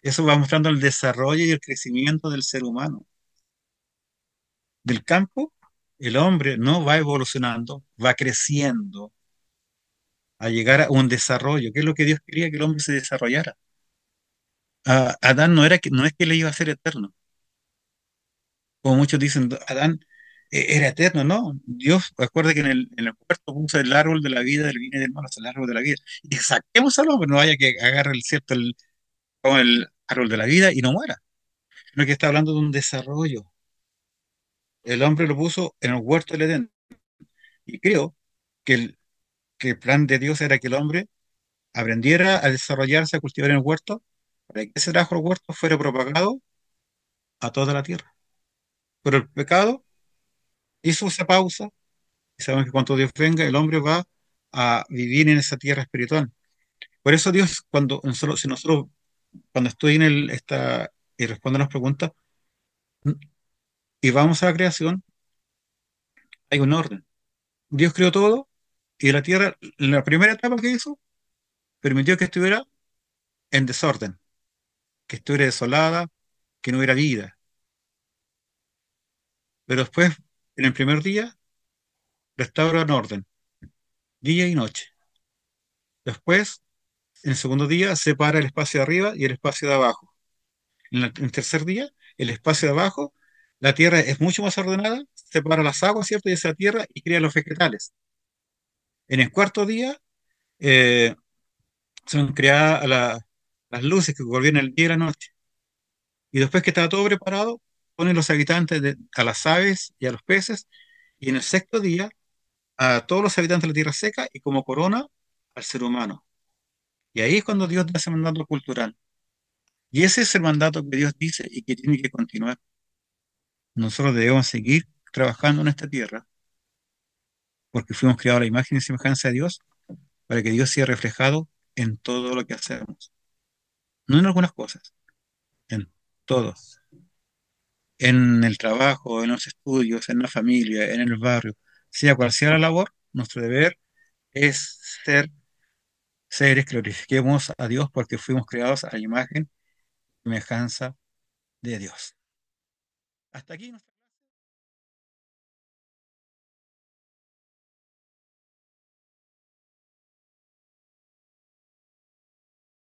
Eso va mostrando el desarrollo y el crecimiento del ser humano. Del campo, el hombre no va evolucionando, va creciendo a llegar a un desarrollo, que es lo que Dios quería que el hombre se desarrollara. Adán no es que le iba a ser eterno, como muchos dicen, Adán era eterno, ¿no? Dios, recuerda que en el huerto puso el árbol de la vida, del bien y del mal, o sea, el árbol de la vida. Y saquemos al hombre, no vaya que agarre como el árbol de la vida y no muera. Sino que está hablando de un desarrollo. El hombre lo puso en el huerto del Edén. Y creo que que el plan de Dios era que el hombre aprendiera a desarrollarse, a cultivar en el huerto, para que ese trabajo del huerto fuera propagado a toda la tierra. Pero el pecado hizo esa pausa y sabemos que cuando Dios venga, el hombre va a vivir en esa tierra espiritual. Por eso Dios, si nosotros, cuando estoy y respondo a las preguntas, y vamos a la creación, hay un orden. Dios creó todo y la tierra, en la primera etapa que hizo, permitió que estuviera en desorden, que estuviera desolada, que no hubiera vida. Pero después, en el primer día, restaura en orden, día y noche. Después, en el segundo día, separa el espacio de arriba y el espacio de abajo. En el tercer día, el espacio de abajo, la tierra es mucho más ordenada, separa las aguas, ¿cierto? Y esa tierra y crea los vegetales. En el cuarto día, eh, son creadas las luces que gobiernan el día y la noche. Y después que está todo preparado, ponen los habitantes a las aves y a los peces. Y en el sexto día, a todos los habitantes de la tierra seca y como corona al ser humano. Y ahí es cuando Dios da ese mandato cultural. Y ese es el mandato que Dios dice y que tiene que continuar. Nosotros debemos seguir trabajando en esta tierra porque fuimos creados a la imagen y semejanza de Dios para que Dios sea reflejado en todo lo que hacemos. No en algunas cosas, en todo. En el trabajo, en los estudios, en la familia, en el barrio, sea cual sea la labor, nuestro deber es ser seres que glorifiquemos a Dios porque fuimos creados a la imagen y semejanza de Dios. Hasta aquí.